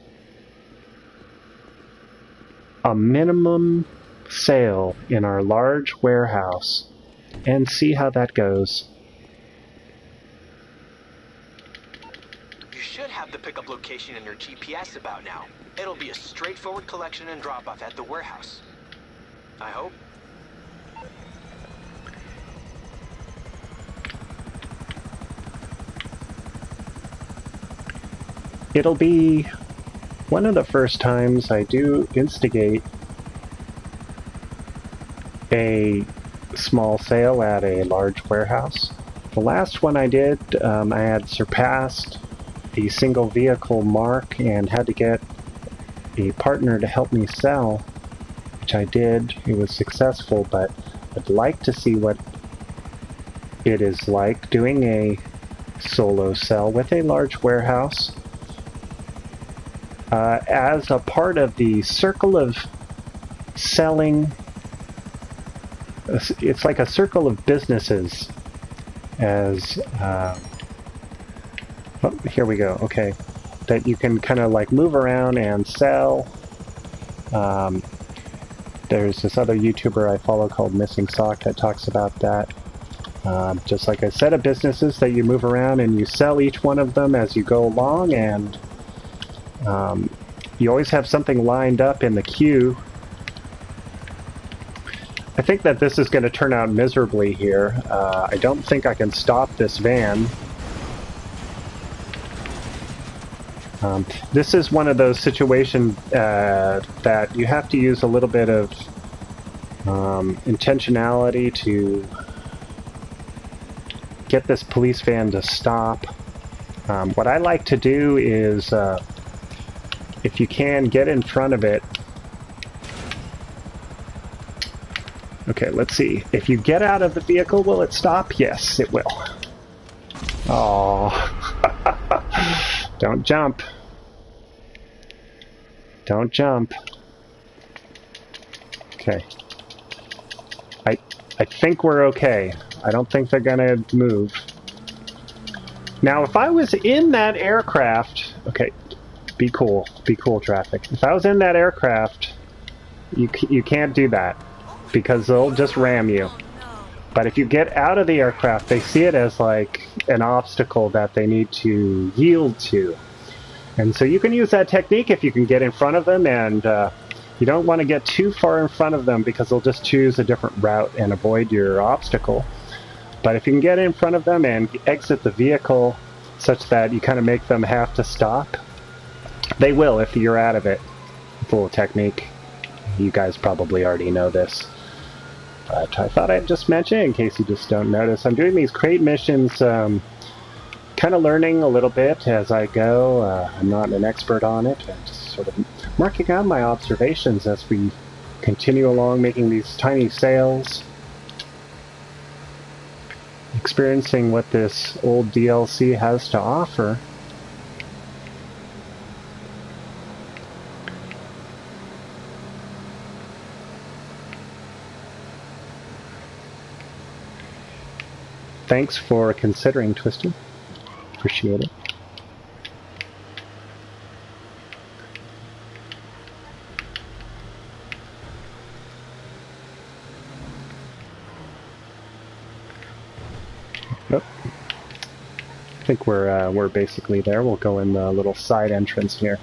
a minimum sale in our large warehouse and see how that goes. You should have the pickup location in your GPS about now. It'll be a straightforward collection and drop-off at the warehouse. I hope. It'll be one of the first times I do instigate a small sale at a large warehouse. The last one I did, I had surpassed the single vehicle mark and had to get a partner to help me sell, which I did. It was successful, but I'd like to see what it is like doing a solo sell with a large warehouse as a part of the circle of selling. It's like a circle of businesses as oh, here we go. Okay, that you can kind of like move around and sell. There's this other YouTuber I follow called Missing Sock that talks about that. Just like a set of businesses that you move around and you sell each one of them as you go along, and you always have something lined up in the queue. I think that this is going to turn out miserably here. I don't think I can stop this van. This is one of those situations that you have to use a little bit of intentionality to get this police van to stop. What I like to do is, if you can, get in front of it. Okay, let's see. If you get out of the vehicle, will it stop? Yes, it will. Oh, don't jump. Don't jump. Okay. I think we're okay. I don't think they're gonna move. Now, if I was in that aircraft... Okay, be cool. Be cool, traffic. If I was in that aircraft, you can't do that, because they'll just ram you. But if you get out of the aircraft, they see it as like an obstacle that they need to yield to. And so you can use that technique if you can get in front of them, and you don't want to get too far in front of them because they'll just choose a different route and avoid your obstacle. But if you can get in front of them and exit the vehicle such that you kind of make them have to stop, they will if you're out of it. It's a little technique. You guys probably already know this. But I thought I'd just mention it in case you just don't notice. I'm doing these crate missions, kind of learning a little bit as I go. I'm not an expert on it. I'm just sort of marking out my observations as we continue along making these tiny sales. Experiencing what this old DLC has to offer. Thanks for considering, Twisted. Appreciate it. Oh. I think we're basically there. We'll go in the little side entrance here.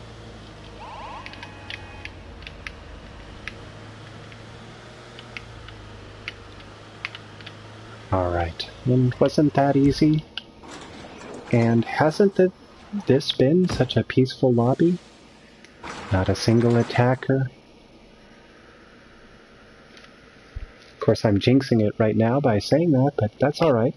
Alright, and wasn't that easy? And hasn't this been such a peaceful lobby? Not a single attacker. Of course, I'm jinxing it right now by saying that, but that's alright.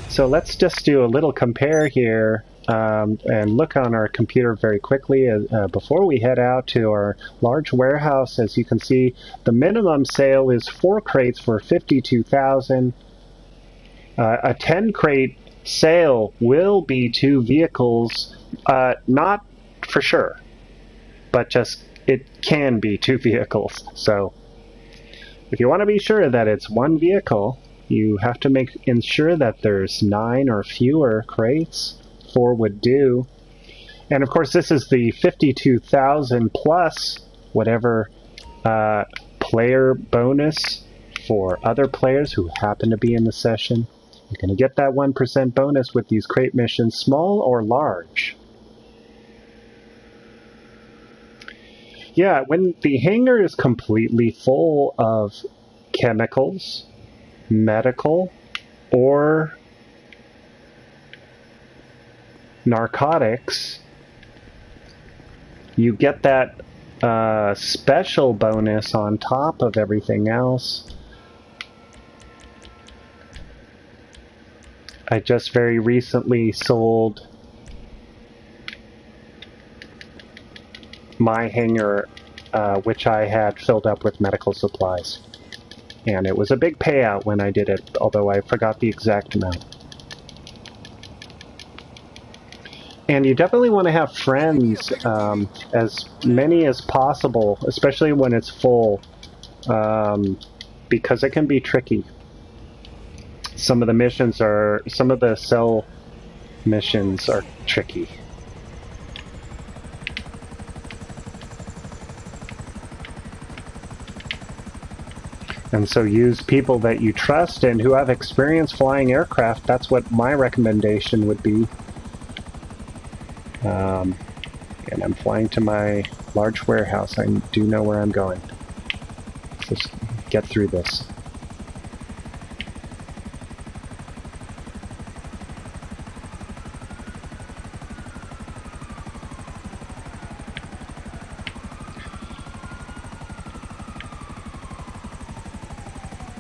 So let's just do a little compare here. And look on our computer very quickly before we head out to our large warehouse. As you can see, the minimum sale is 4 crates for $52,000. A 10 crate sale will be 2 vehicles, not for sure, but just it can be 2 vehicles. So if you want to be sure that it's 1 vehicle, you have to ensure that there's 9 or fewer crates. 4 would do. And of course, this is the 52,000 plus whatever player bonus for other players who happen to be in the session. You're going to get that 1% bonus with these crate missions, small or large. Yeah, when the hangar is completely full of chemicals, medical, or narcotics, you get that special bonus on top of everything else. I just very recently sold my hangar, which I had filled up with medical supplies. And it was a big payout when I did it, although I forgot the exact amount. And you definitely want to have friends, as many as possible, especially when it's full, because it can be tricky. Some of the cell missions are tricky. And so use people that you trust and who have experience flying aircraft. That's what my recommendation would be. And I'm flying to my large warehouse. I do know where I'm going. Let's just get through this.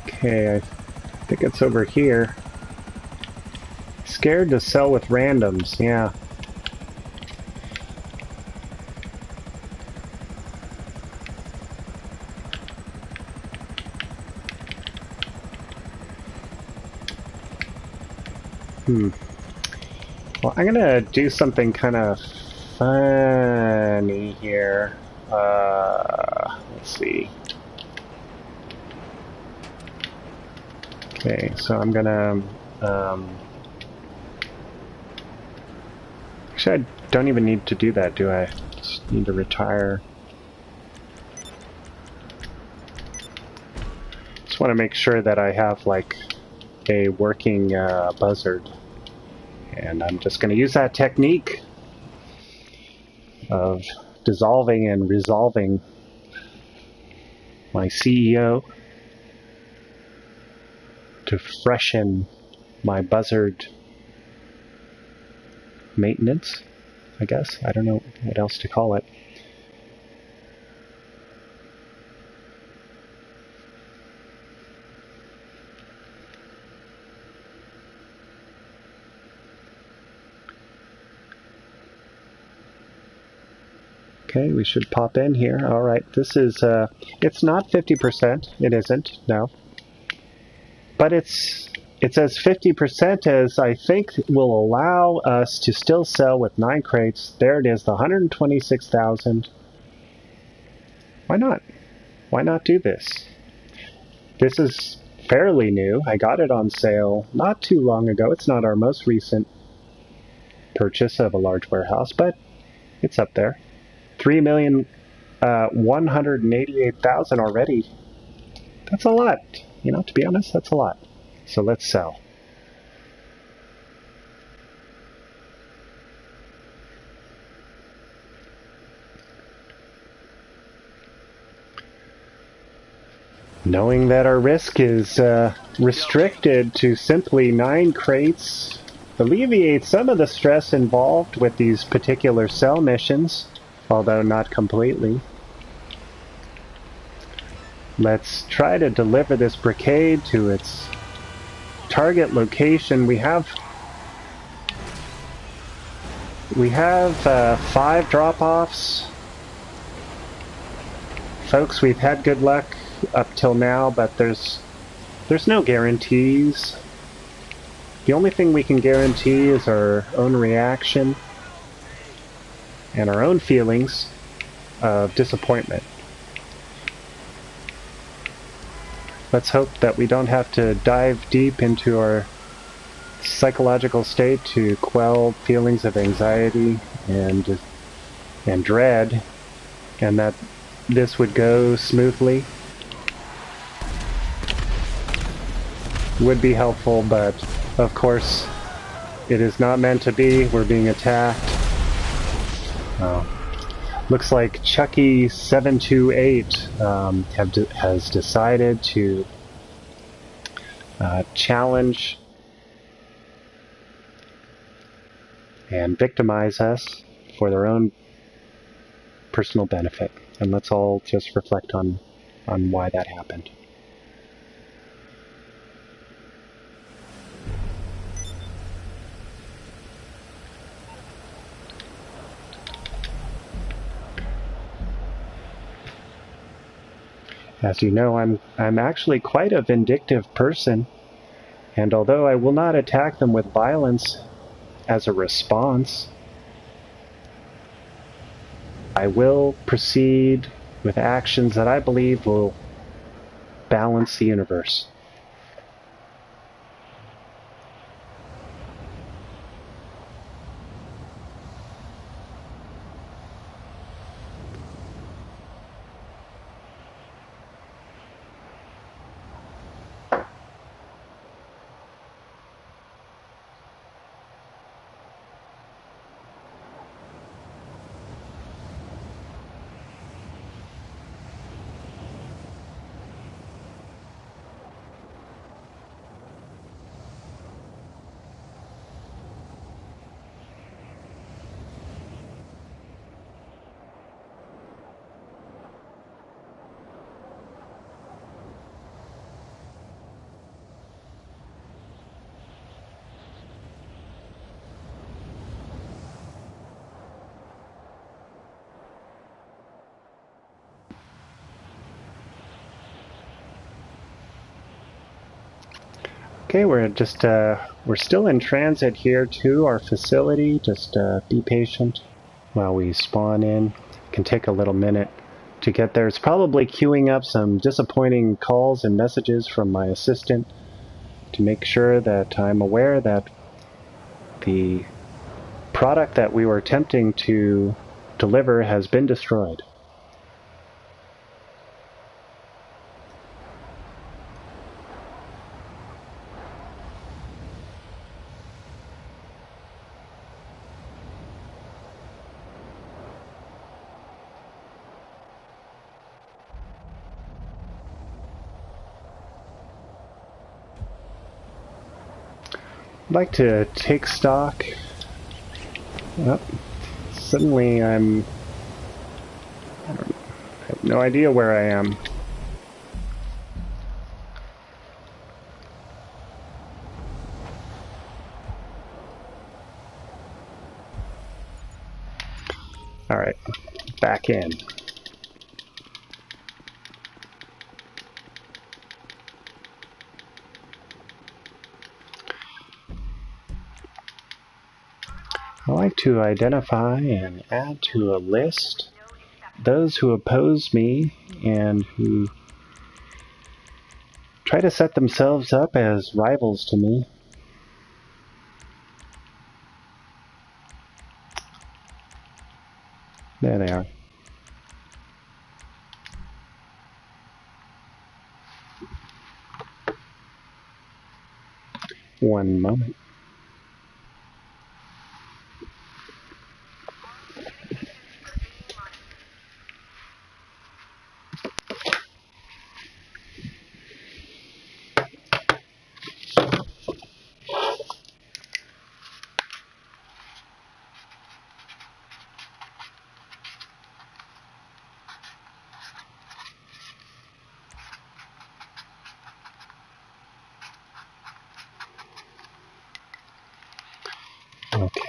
Okay, I think it's over here. Scared to sell with randoms, yeah. Well, I'm gonna do something kind of funny here. Let's see. Okay, so I'm gonna, actually I don't even need to do that, do I? Just need to retire. Just want to make sure that I have, like, a working buzzard. And I'm just going to use that technique of dissolving and resolving my CEO to freshen my buzzard maintenance, I guess. I don't know what else to call it. Okay, we should pop in here. All right, this is, it's not 50%. It isn't, no. But it's as 50% as I think will allow us to still sell with 9 crates. There it is, the 126,000. Why not? Why not do this? This is fairly new. I got it on sale not too long ago. It's not our most recent purchase of a large warehouse, but it's up there. 3,188,000 already. That's a lot. You know, to be honest, that's a lot. So let's sell. Knowing that our risk is restricted to simply 9 crates alleviates some of the stress involved with these particular cell missions, although not completely. Let's try to deliver this brigade to its target location. We have 5 drop-offs. Folks, we've had good luck up till now, but there's no guarantees. The only thing we can guarantee is our own reaction and our own feelings of disappointment. Let's hope that we don't have to dive deep into our psychological state to quell feelings of anxiety and dread, and that this would go smoothly. Would be helpful, but of course it is not meant to be. We're being attacked. Looks like Chucky728 has decided to challenge and victimize us for their own personal benefit. And let's all just reflect on why that happened. As you know, I'm actually quite a vindictive person, and although I will not attack them with violence as a response, I will proceed with actions that I believe will balance the universe. Okay, we're still in transit here to our facility. Just be patient while we spawn in. It can take a little minute to get there. It's probably queuing up some disappointing calls and messages from my assistant to make sure that I'm aware that the product that we were attempting to deliver has been destroyed. I'd like to take stock. Oh, suddenly I have no idea where I am. All right, back in. I like to identify and add to a list those who oppose me and who try to set themselves up as rivals to me. There they are. One moment. Okay.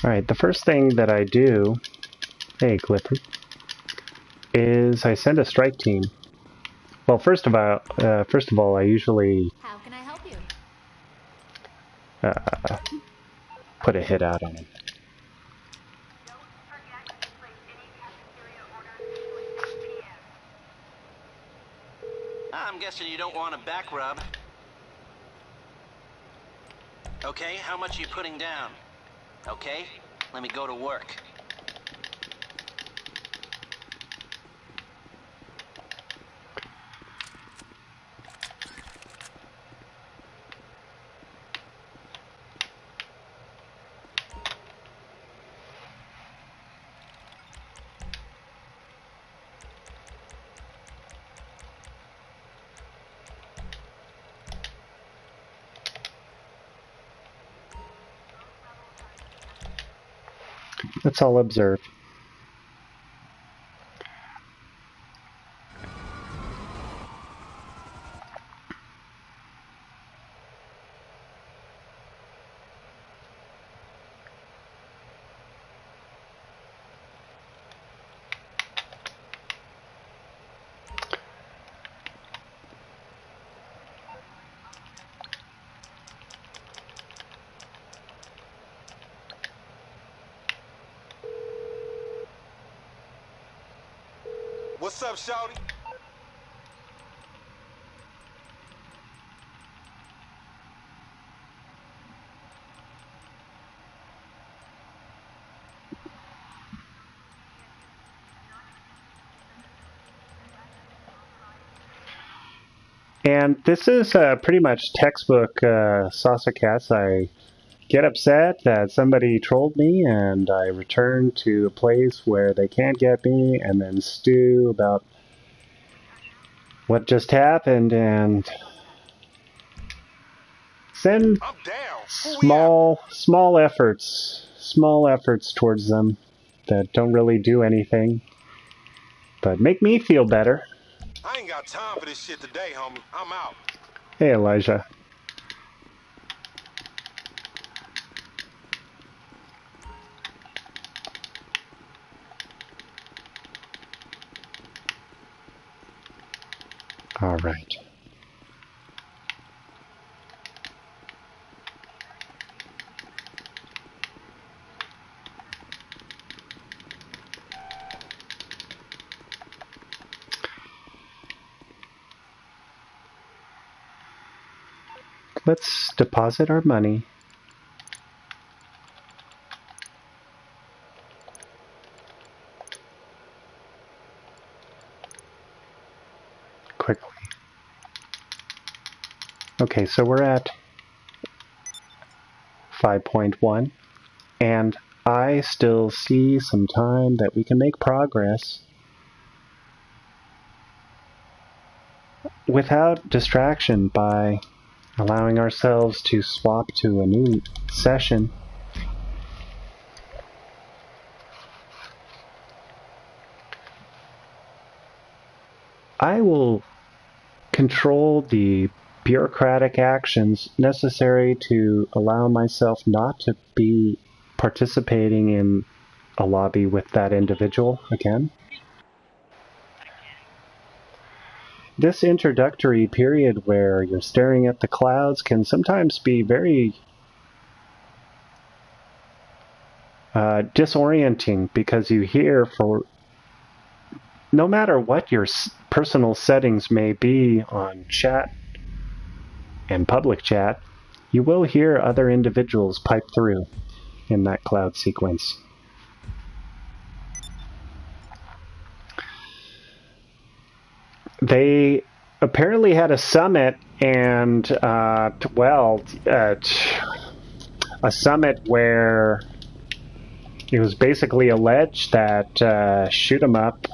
Alright, the first thing that I do, hey Clifford, is I send a strike team. Well, first of all, I usually How can I help you? put a hit out on him. I'm guessing you don't want a back rub. Okay, how much are you putting down? Okay, let me go to work. Let's all observe. What's up, shawty? And this is pretty much textbook Saucercats. I get upset that somebody trolled me, and I return to a place where they can't get me, and then stew about what just happened, and send small efforts towards them that don't really do anything, but make me feel better. I ain't got time for this shit today, homie. I'm out. Hey, Elijah. All right. Let's deposit our money. Quickly. Okay, so we're at 5.1, and I still see some time that we can make progress without distraction by allowing ourselves to swap to a new session. I will control the bureaucratic actions necessary to allow myself not to be participating in a lobby with that individual again. This introductory period where you're staring at the clouds can sometimes be very disorienting, because you hear, for no matter what your personal settings may be on chat and public chat, you will hear other individuals pipe through in that cloud sequence. They apparently had a summit, and a summit where it was basically alleged that Shoot 'em Up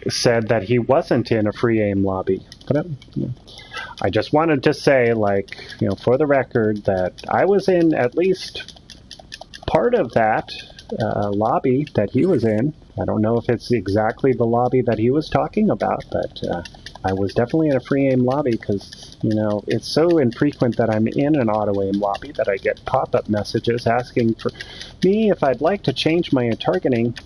said that he wasn't in a free aim lobby. But I just wanted to say, for the record, that I was in at least part of that lobby that he was in. I don't know if it's exactly the lobby that he was talking about, but I was definitely in a free aim lobby, because, it's so infrequent that I'm in an auto aim lobby that I get pop-up messages asking for me if I'd like to change my targeting.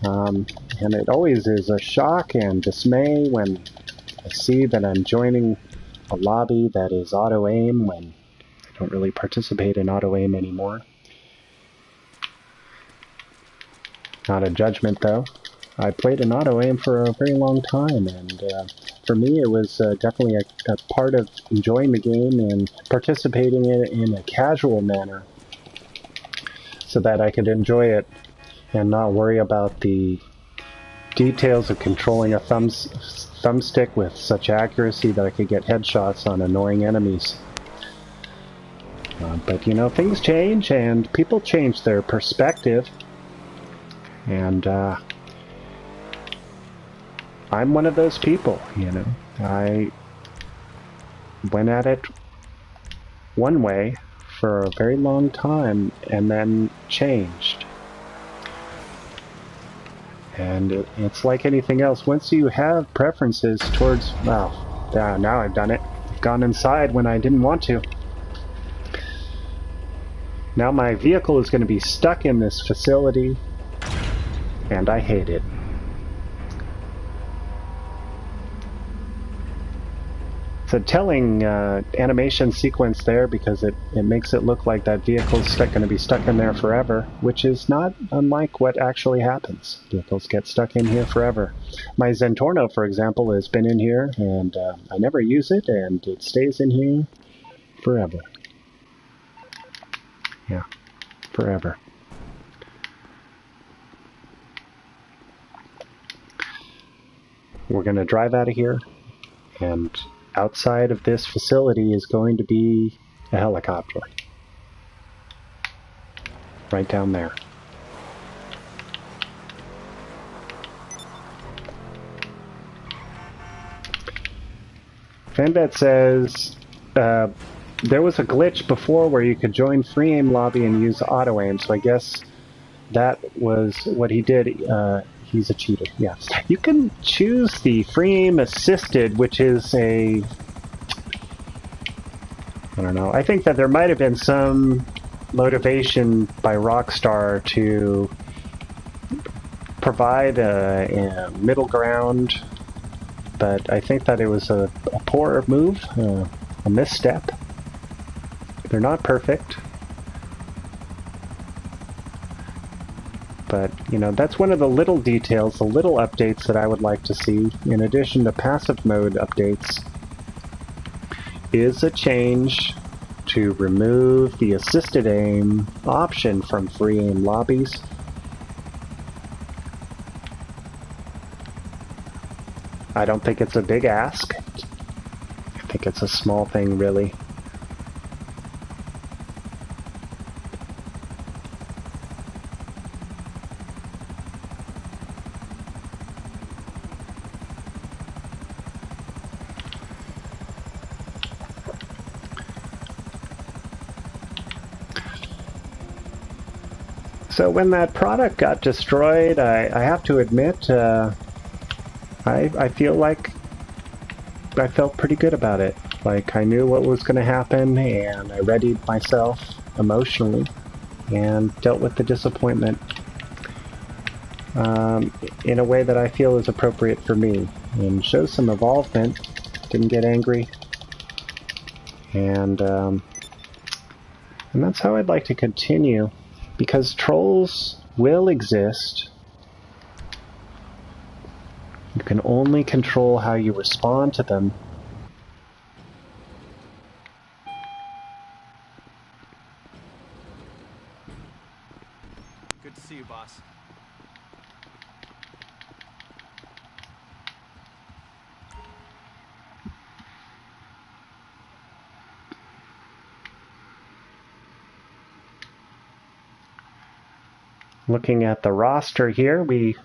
And it always is a shock and dismay when I see that I'm joining a lobby that is auto aim, when I don't really participate in auto aim anymore. Not a judgment, though. I played in auto aim for a very long time, and for me it was definitely a part of enjoying the game and participating in it in a casual manner, so that I could enjoy it and not worry about the details of controlling a thumbstick with such accuracy that I could get headshots on annoying enemies. But things change, and people change their perspective. And I'm one of those people, I went at it one way for a very long time and then changed. And it's like anything else. Once you have preferences towards... Well, now I've done it. I've gone inside when I didn't want to. Now my vehicle is going to be stuck in this facility, and I hate it. It's a telling animation sequence there because it makes it look like that vehicle's going to be stuck in there forever, which is not unlike what actually happens. Vehicles get stuck in here forever. My Zentorno, for example, has been in here, and I never use it, and it stays in here forever. Yeah, forever. We're going to drive out of here, and outside of this facility is going to be a helicopter. Right down there. Fanbet says there was a glitch before where you could join free aim lobby and use auto aim, so I guess that was what he did. He's a cheater, yes. You can choose the free aim assisted, which is a... I don't know. I think that there might have been some motivation by Rockstar to provide a middle ground, but I think that it was a poor move, a misstep. They're not perfect. But, you know, that's one of the little details, the little updates that I would like to see, in addition to passive mode updates, is a change to remove the assisted aim option from free aim lobbies. I don't think it's a big ask. I think it's a small thing, really. So when that product got destroyed, I have to admit, I feel like I felt pretty good about it. Like, I knew what was going to happen, and I readied myself emotionally and dealt with the disappointment in a way that I feel is appropriate for me, and shows some involvement. Didn't get angry, and that's how I'd like to continue. Because trolls will exist. You can only control how you respond to them. Good to see you, boss. Looking at the roster here, we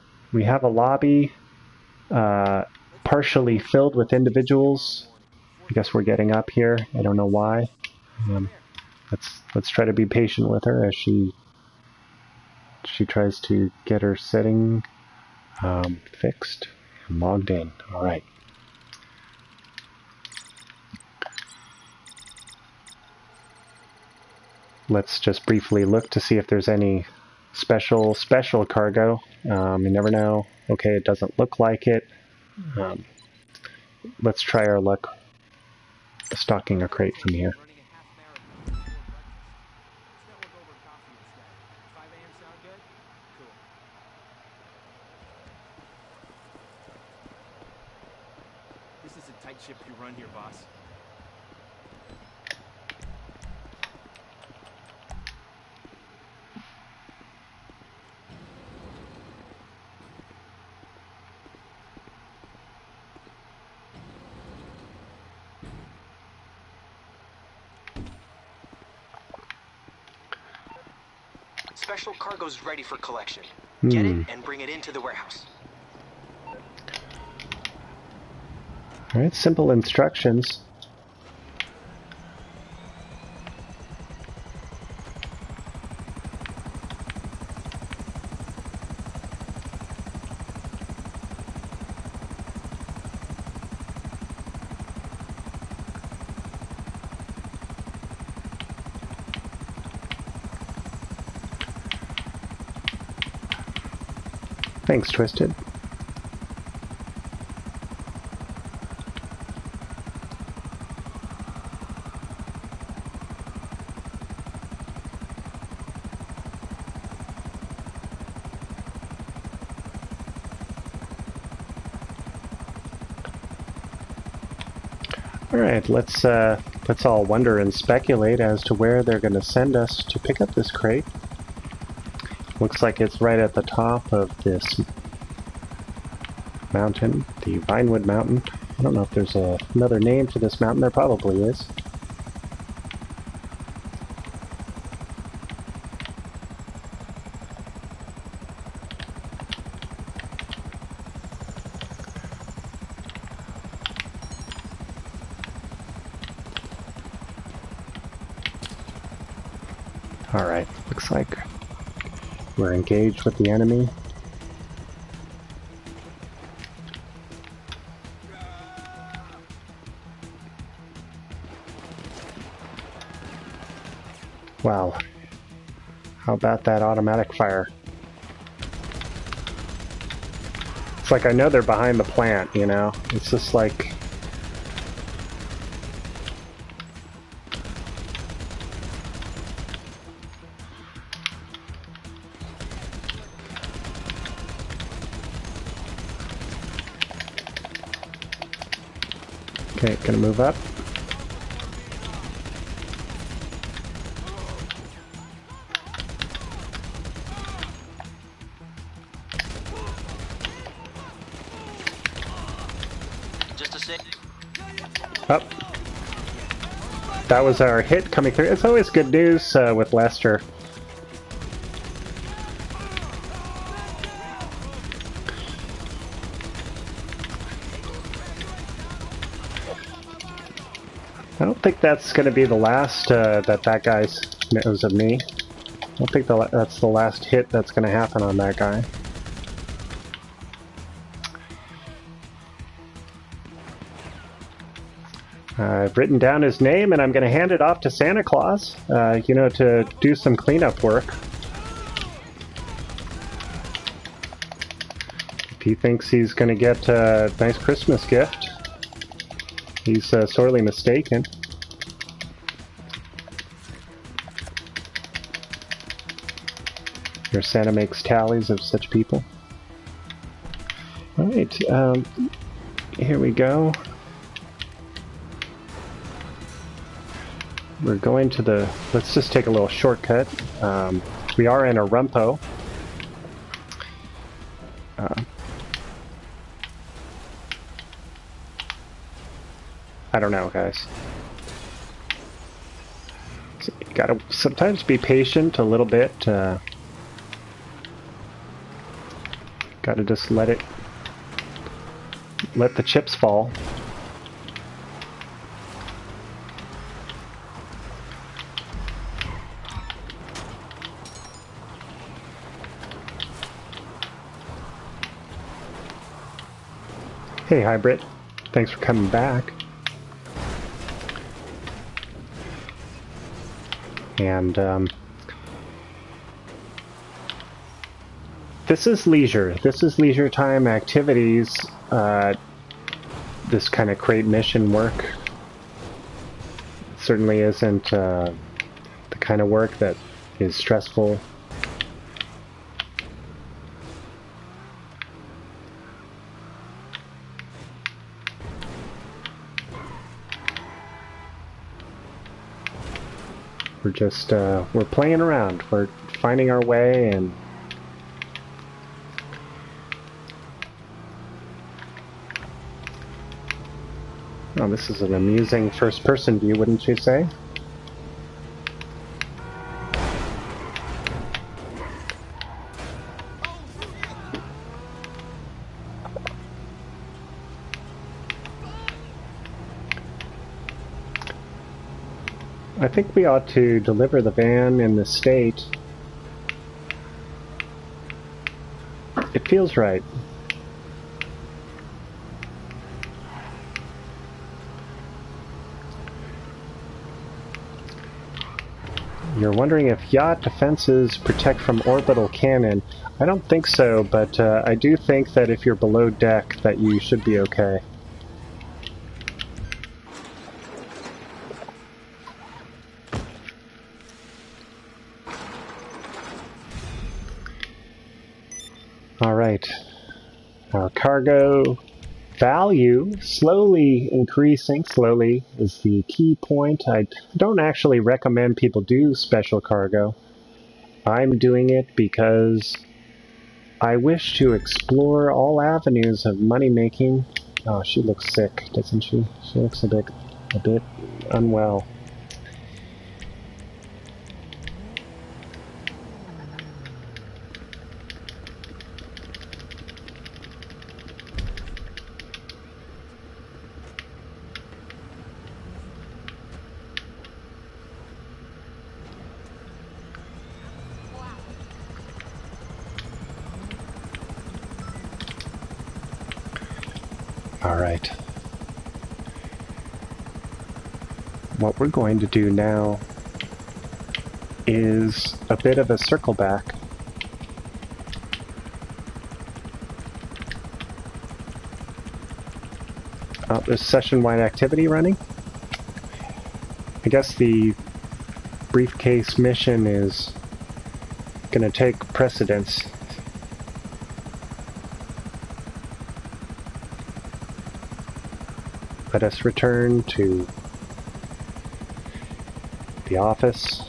have a lobby partially filled with individuals. I guess we're getting up here. I don't know why. Let's try to be patient with her as she tries to get her setting fixed and logged in. All right. Let's just briefly look to see if there's any special cargo. You never know. Okay, it doesn't look like it. Let's try our luck stocking a crate from here. This is a tight ship you run here, boss. Special cargo's ready for collection. Get it and bring it into the warehouse. Alright, simple instructions. Thanks, Twisted. Alright, let's all wonder and speculate as to where they're going to send us to pick up this crate. Looks like it's right at the top of this mountain, the Vinewood Mountain. I don't know if there's another name for this mountain. There probably is. Alright, looks like we're engaged with the enemy. Wow. How about that automatic fire? It's like I know they're behind the plant, you know? It's just like... Okay, gonna move up. Just a sec. Up. That was our hit coming through. It's always good news with Lester. I don't think that's going to be the last that guy knows of me. I don't think that's the last hit that's going to happen on that guy. I've written down his name and I'm going to hand it off to Santa Claus, you know, to do some cleanup work. If he thinks he's going to get a nice Christmas gift, he's sorely mistaken. Your Santa makes tallies of such people. Alright, here we go. We're going to the... Let's just take a little shortcut. We are in a rumpo. I don't know, guys. So you gotta sometimes be patient a little bit. Gotta just let the chips fall. Hey, Hybrid. Thanks for coming back. And this is leisure. This is leisure time activities. This kind of crate mission work certainly isn't the kind of work that is stressful. We're just, we're playing around. We're finding our way and... Oh, this is an amusing first-person view, wouldn't you say? I think we ought to deliver the van in the state. It feels right. You're wondering if yacht defenses protect from orbital cannon. I don't think so, but I do think that if you're below deck that you should be okay. Alright. Our cargo value slowly increasing. Slowly is the key point. I don't actually recommend people do special cargo. I'm doing it because I wish to explore all avenues of money making. Oh, she looks sick, doesn't she? She looks a bit unwell. Alright. What we're going to do now is a bit of a circle back. Oh, there's session-wide activity running. I guess the briefcase mission is going to take precedence. Let us return to the office.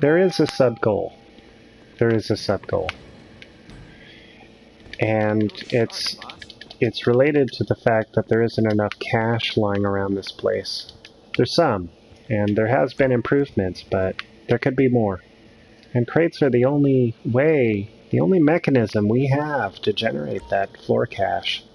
There is a sub-goal. There is a sub-goal. And it's related to the fact that there isn't enough cash lying around this place. There's some, and there has been improvements, but there could be more. And crates are the only way, the only mechanism we have to generate that floor cash.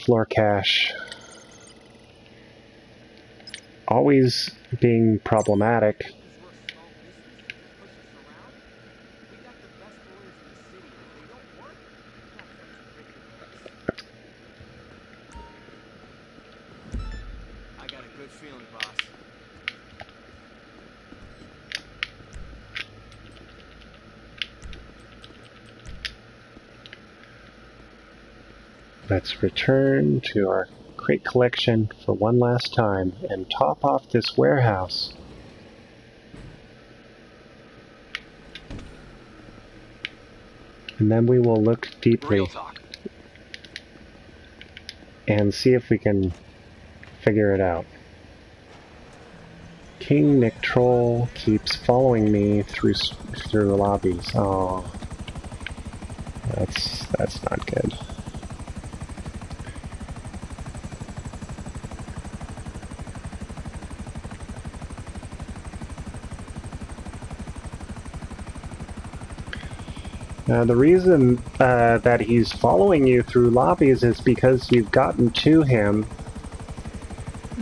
Floor cache. Always being problematic. I got a good feeling, boss. Let's return to our crate collection for one last time and top off this warehouse. And then we will look deeply and see if we can figure it out. King Nick Troll keeps following me through lobbies. Oh, that's not good. The reason that he's following you through lobbies is because you've gotten to him.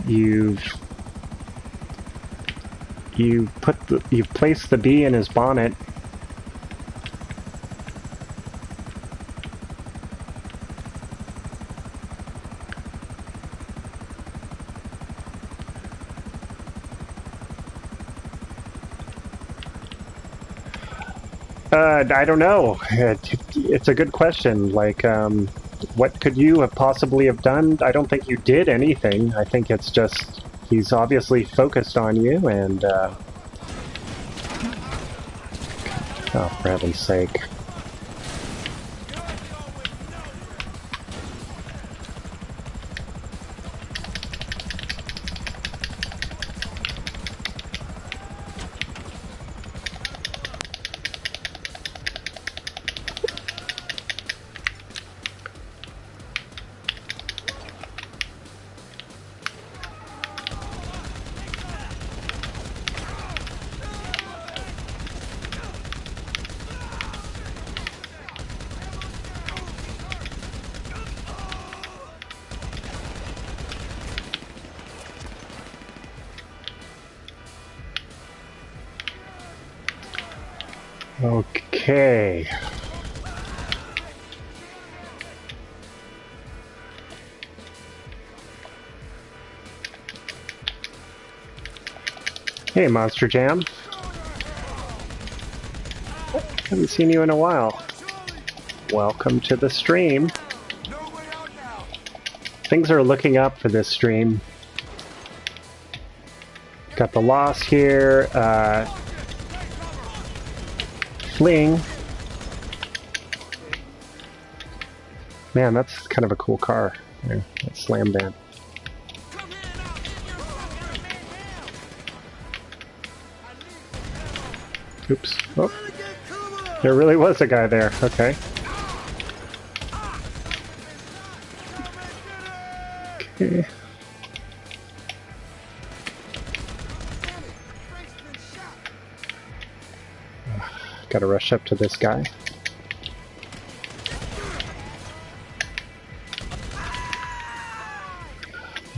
You've placed the bee in his bonnet. I don't know. It's a good question. Like, what could you have possibly have done? I don't think you did anything. I think it's just he's obviously focused on you, and Oh, for heaven's sake. Okay. Hey, Monster Jam. Haven't seen you in a while. Welcome to the stream. Things are looking up for this stream. Got the Lost here. Fling. Man, that's kind of a cool car. Yeah, that slam van. Oops. Oh. There really was a guy there. Okay. Okay. Gotta rush up to this guy.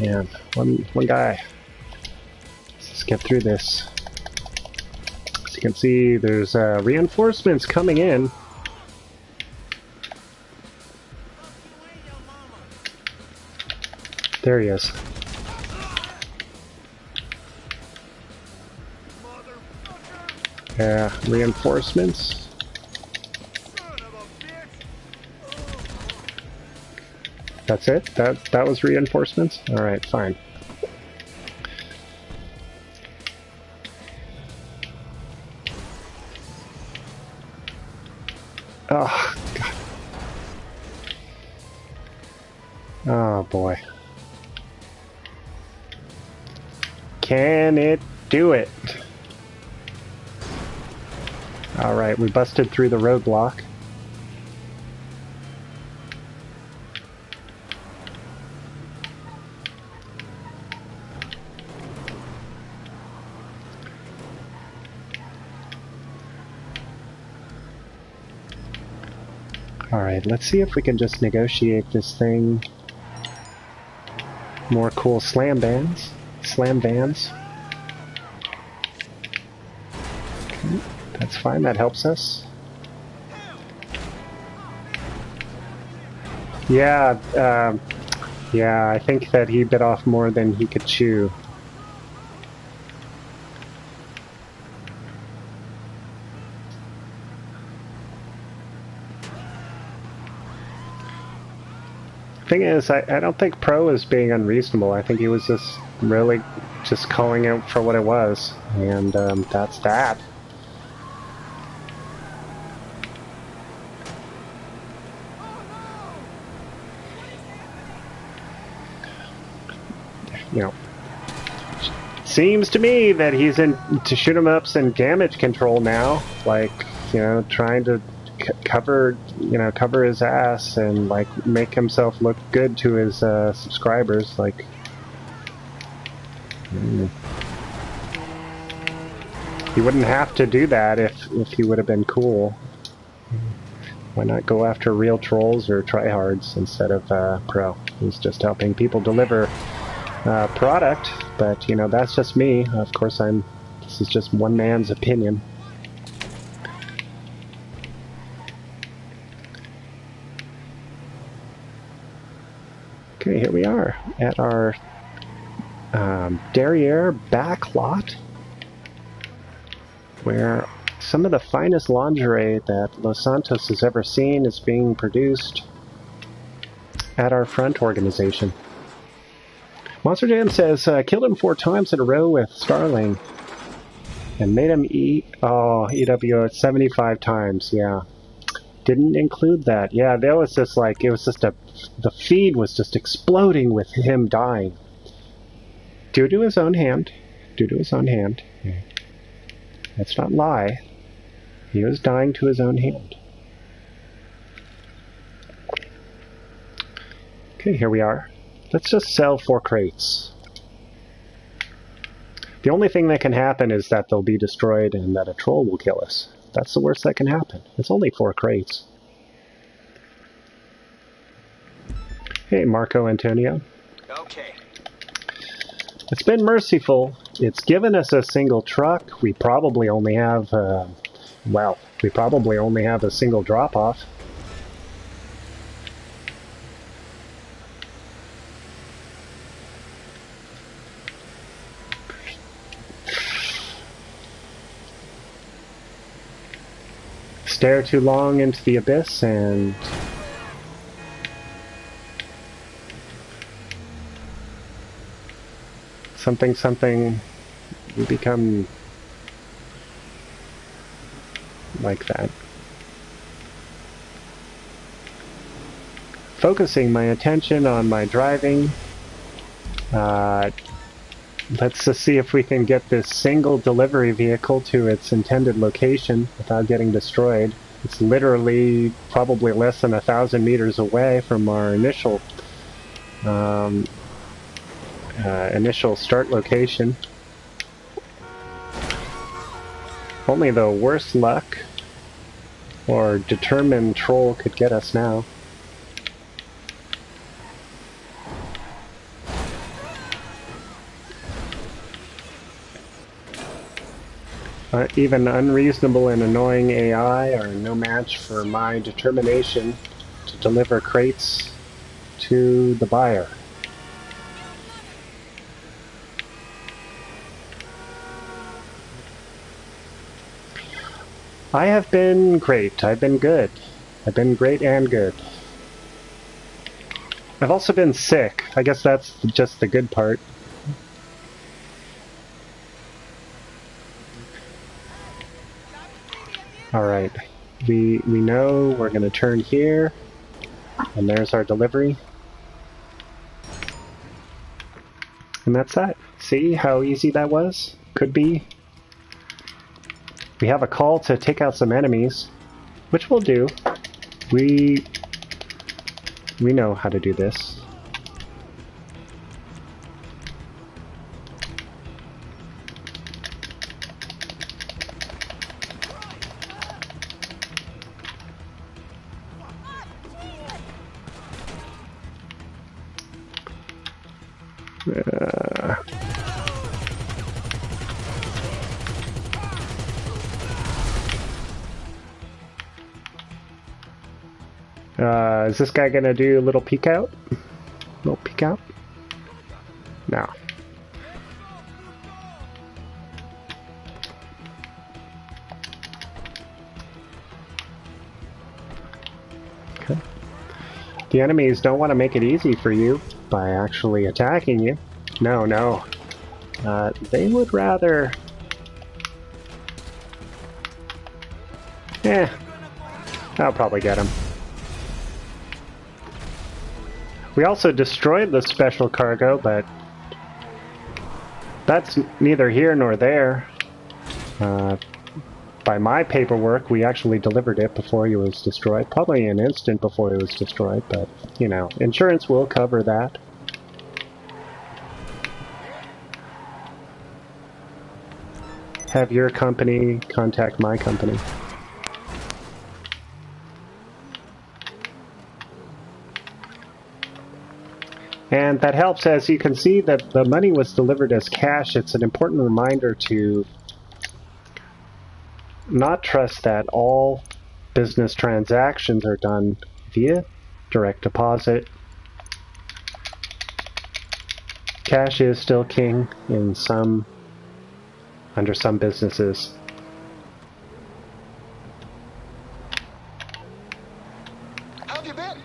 Man, one guy. Let's just get through this. As you can see, there's reinforcements coming in. There he is. Yeah, reinforcements. That's it? That was reinforcements? Alright, fine. Oh, God. Oh, boy. Can it do it? Alright, we busted through the roadblock. Alright, let's see if we can just negotiate this thing. More cool slam vans. Okay, that's fine, that helps us. Yeah, yeah, I think that he bit off more than he could chew. Thing is, I don't think Pro is being unreasonable. I think he was just really just calling it for what it was, and that's that. You know, seems to me that he's into shoot 'em ups and damage control now, like, you know, trying to cover his ass and like make himself look good to his subscribers. Like, he wouldn't have to do that if he would have been cool. Why not go after real trolls or tryhards instead of Pro? He's just helping people deliver product, but you know, that's just me. Of course, this is just one man's opinion. Okay, here we are at our derriere back lot, where some of the finest lingerie that Los Santos has ever seen is being produced at our front organization. Monster Jam says, killed him 4 times in a row with Starling. And made him eat, oh, EWO 75 times, yeah. Didn't include that. Yeah, there was just like, it was just the feed was just exploding with him dying. Due to his own hand. Due to his own hand. Yeah. Let's not lie. He was dying to his own hand. Okay, here we are. Let's just sell 4 crates. The only thing that can happen is that they'll be destroyed and that a troll will kill us. That's the worst that can happen. It's only 4 crates. Hey, Marco Antonio. Okay. It's been merciful. It's given us a single truck. We probably only have, we probably only have a single drop-off. Stare too long into the abyss and something we become like that. Focusing my attention on my driving. Let's just see if we can get this single delivery vehicle to its intended location without getting destroyed. It's literally probably less than 1,000 meters away from our initial start location. Only the worst luck or determined troll could get us now. Even unreasonable and annoying AI are no match for my determination to deliver crates to the buyer. I have been great. I've been good. I've been great and good. I've also been sick. I guess that's just the good part. Alright, we know we're going to turn here, and there's our delivery. And that's that. See how easy that was? Could be. We have a call to take out some enemies, which we'll do. We know how to do this. Is this guy gonna do a little peek out? Little peek out? No. Okay. The enemies don't want to make it easy for you by actually attacking you. No, no. They would rather... I'll probably get him. We also destroyed the special cargo, but that's neither here nor there. By my paperwork, we actually delivered it before he was destroyed. Probably an instant before he was destroyed, but, you know, insurance will cover that. Have your company contact my company. And that helps. As you can see that the money was delivered as cash. It's an important reminder to not trust that all business transactions are done via direct deposit. Cash is still king in under some businesses. How have you been?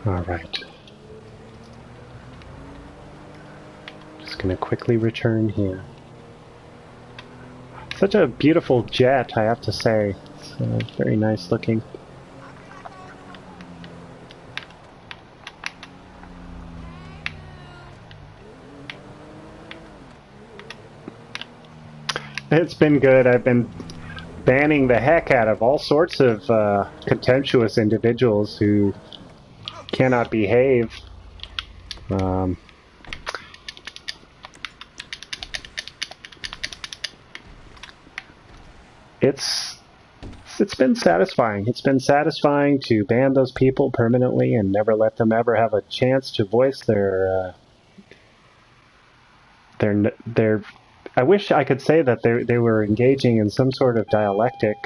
Alright. Just gonna quickly return here. Such a beautiful jet, I have to say. It's very nice looking. It's been good. I've been banning the heck out of all sorts of contemptuous individuals who cannot behave. It's been satisfying. It's been satisfying to ban those people permanently and never let them ever have a chance to voice their I wish I could say that they were engaging in some sort of dialectic,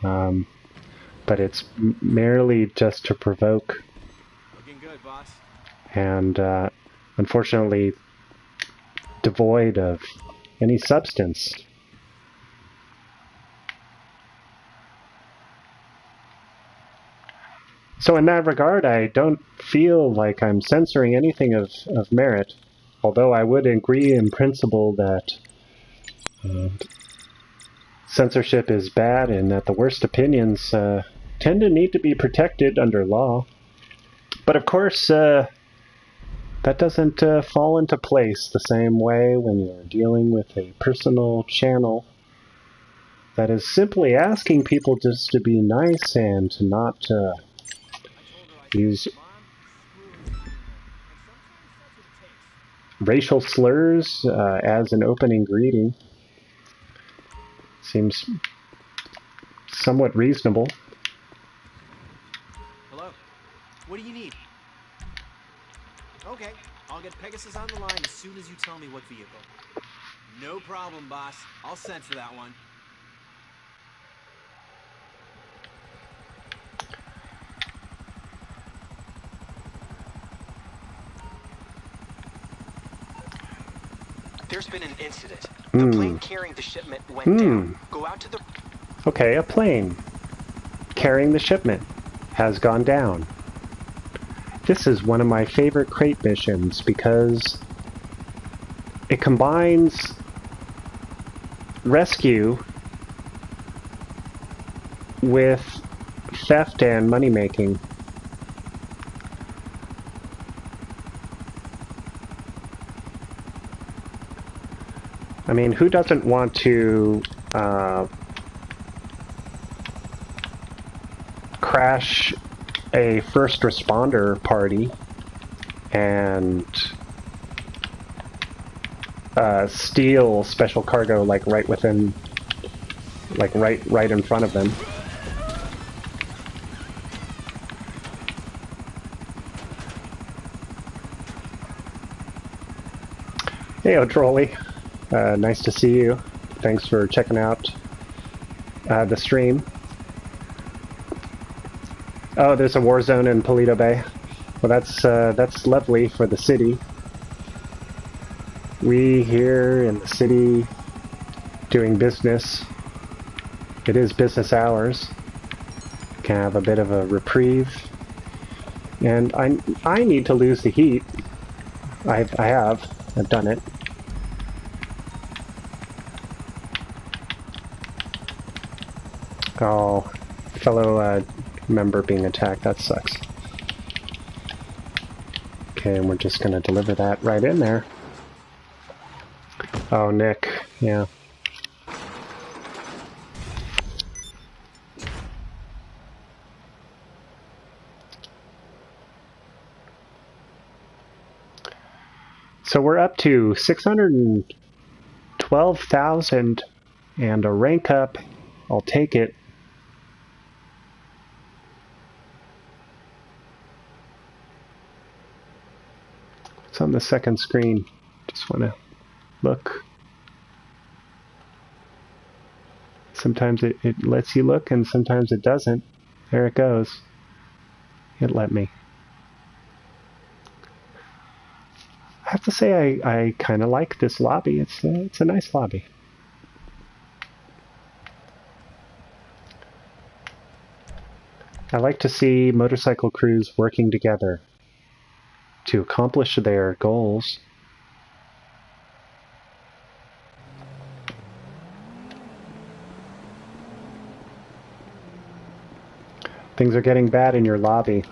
but it's merely just to provoke. Looking good, boss. And unfortunately devoid of any substance. So in that regard, I don't feel like I'm censoring anything of merit, although I would agree in principle that censorship is bad and that the worst opinions tend to need to be protected under law. But of course, that doesn't fall into place the same way when you're dealing with a personal channel that is simply asking people just to be nice and to not use racial slurs as an opening greeting. Seems somewhat reasonable. Hello? What do you need? Okay, I'll get Pegasus on the line as soon as you tell me what vehicle. No problem, boss. I'll send for that one. There's been an incident. The plane carrying the shipment went down. Go out to the... Okay, a plane carrying the shipment has gone down. This is one of my favorite crate missions because it combines rescue with theft and money making. I mean, who doesn't want to crash a first responder party and steal special cargo like right within, like right in front of them? Hey, Trolley. Nice to see you. Thanks for checking out the stream. Oh, there's a war zone in Paleto Bay. Well, that's lovely for the city. We here in the city doing business. It is business hours. Can have a bit of a reprieve. And I need to lose the heat. I've done it. Oh, fellow member being attacked. That sucks. Okay, and we're just going to deliver that right in there. Oh, Nick. Yeah. So we're up to 612,000 and a rank up. I'll take it. It's on the second screen. Just want to look. Sometimes it lets you look and sometimes it doesn't. There it goes. It let me. I have to say I kind of like this lobby. It's a nice lobby. I like to see motorcycle crews working together to accomplish their goals. Things are getting bad in your lobby.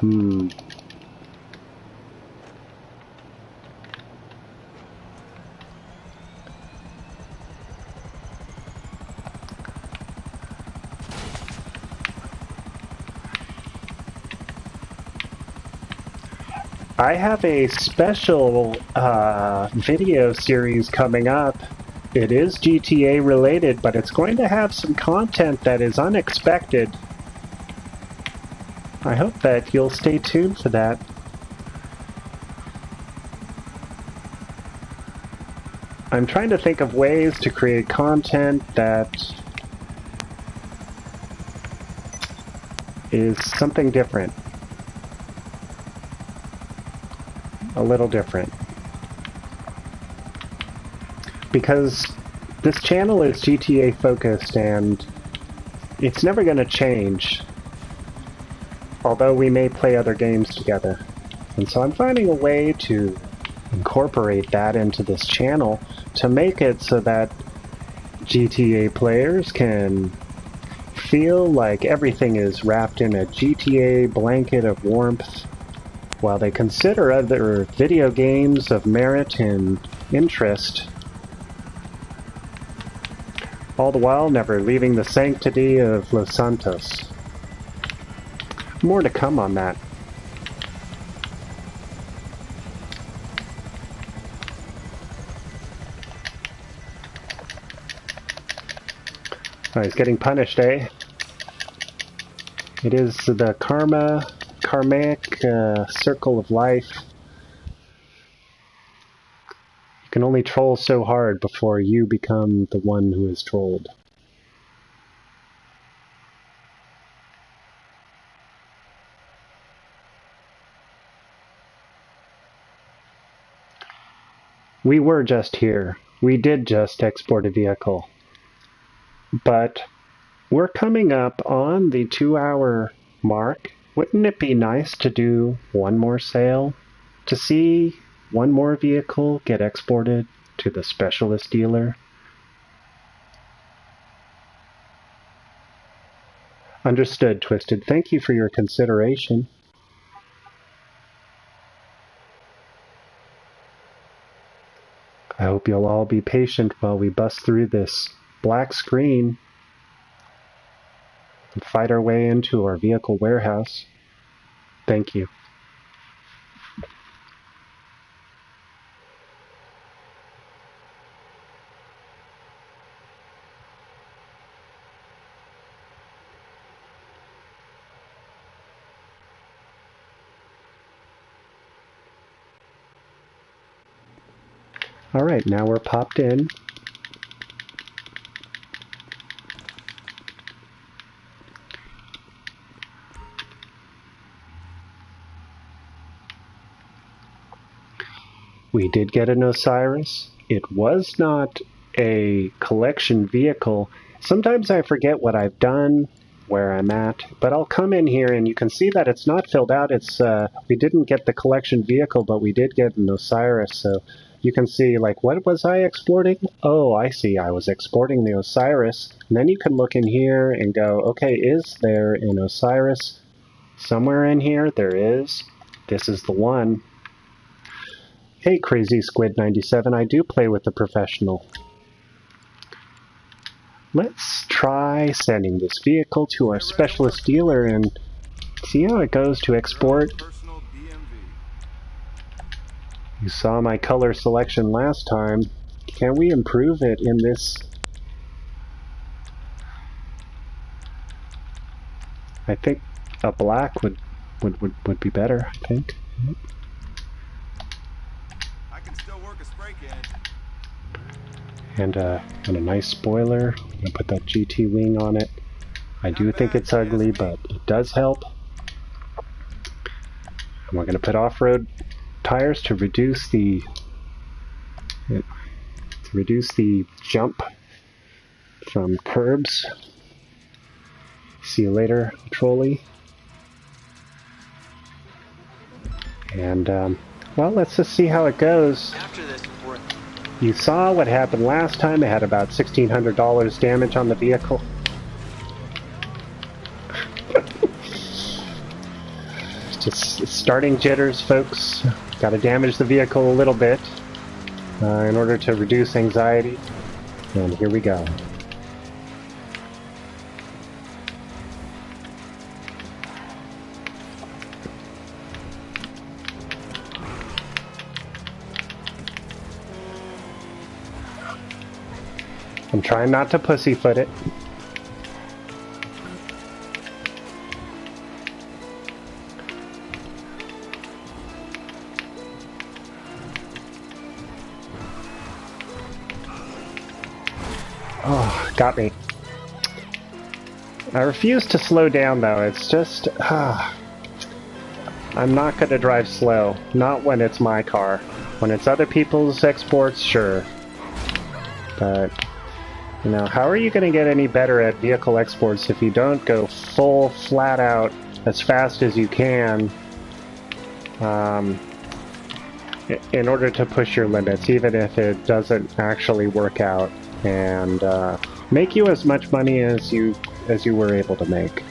I have a special video series coming up. It is GTA related, but it's going to have some content that is unexpected. I hope that you'll stay tuned for that. I'm trying to think of ways to create content that is something different. A little different. Because this channel is GTA focused and it's never going to change. Although we may play other games together. And so I'm finding a way to incorporate that into this channel to make it so that GTA players can feel like everything is wrapped in a GTA blanket of warmth while they consider other video games of merit and interest, all the while never leaving the sanctity of Los Santos. More to come on that. Oh, he's getting punished, eh? It is the karmic circle of life. You can only troll so hard before you become the one who is trolled. We were just here. We did just export a vehicle. But we're coming up on the 2-hour mark. Wouldn't it be nice to do one more sale? To see one more vehicle get exported to the specialist dealer? Understood, Twisted. Thank you for your consideration. I hope you'll all be patient while we bust through this black screen and fight our way into our vehicle warehouse. Thank you. Alright, now we're popped in. We did get an Osiris. It was not a collection vehicle. Sometimes I forget what I've done, where I'm at, but I'll come in here and you can see that it's not filled out. It's we didn't get the collection vehicle, but we did get an Osiris, so you can see, like, what was I exporting? Oh, I see, I was exporting the Osiris. And then you can look in here and go, okay, is there an Osiris somewhere in here? There is. This is the one. Hey, Crazy Squid 97, I do play with the professional. Let's try sending this vehicle to our specialist dealer and see how it goes to export. You saw my color selection last time. Can we improve it in this? I think a black would be better, I think. I can still work a spray can. And a nice spoiler. I'm gonna put that GT wing on it. I do think it's ugly, but it does help. And we're gonna put off-road tires to reduce the jump from curbs. See you later, trolley. And, well, let's just see how it goes. After this, we're... You saw what happened last time. It had about $1,600 damage on the vehicle. Just starting jitters, folks. Got to damage the vehicle a little bit in order to reduce anxiety. And here we go. I'm trying not to pussyfoot it. Oh, got me. I refuse to slow down though. It's just... I'm not going to drive slow. Not when it's my car. When it's other people's exports, sure. But... you know, how are you going to get any better at vehicle exports if you don't go full, flat out, as fast as you can in order to push your limits, even if it doesn't actually work out, and make you as much money as you were able to make.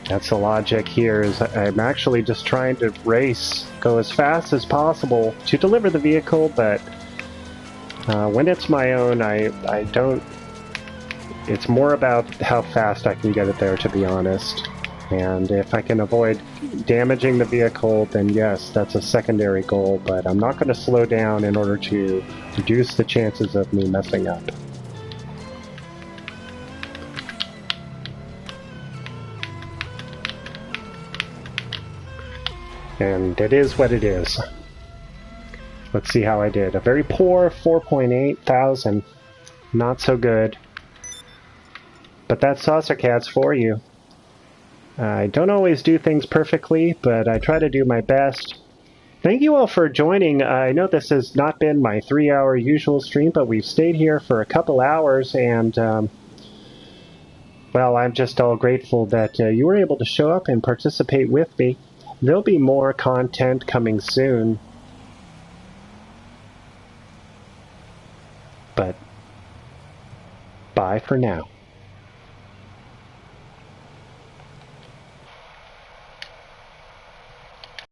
That's the logic here. Is I'm actually just trying to race, go as fast as possible to deliver the vehicle, but when it's my own, I don't... It's more about how fast I can get it there, to be honest. And if I can avoid damaging the vehicle, then yes, that's a secondary goal, but I'm not going to slow down in order to reduce the chances of me messing up. And it is what it is. Let's see how I did. A very poor 4.8 thousand. Not so good. But that's Saucercats for you. I don't always do things perfectly, but I try to do my best. Thank you all for joining. I know this has not been my 3-hour usual stream, but we've stayed here for a couple hours, and well, I'm just all grateful that you were able to show up and participate with me. There'll be more content coming soon. But bye for now.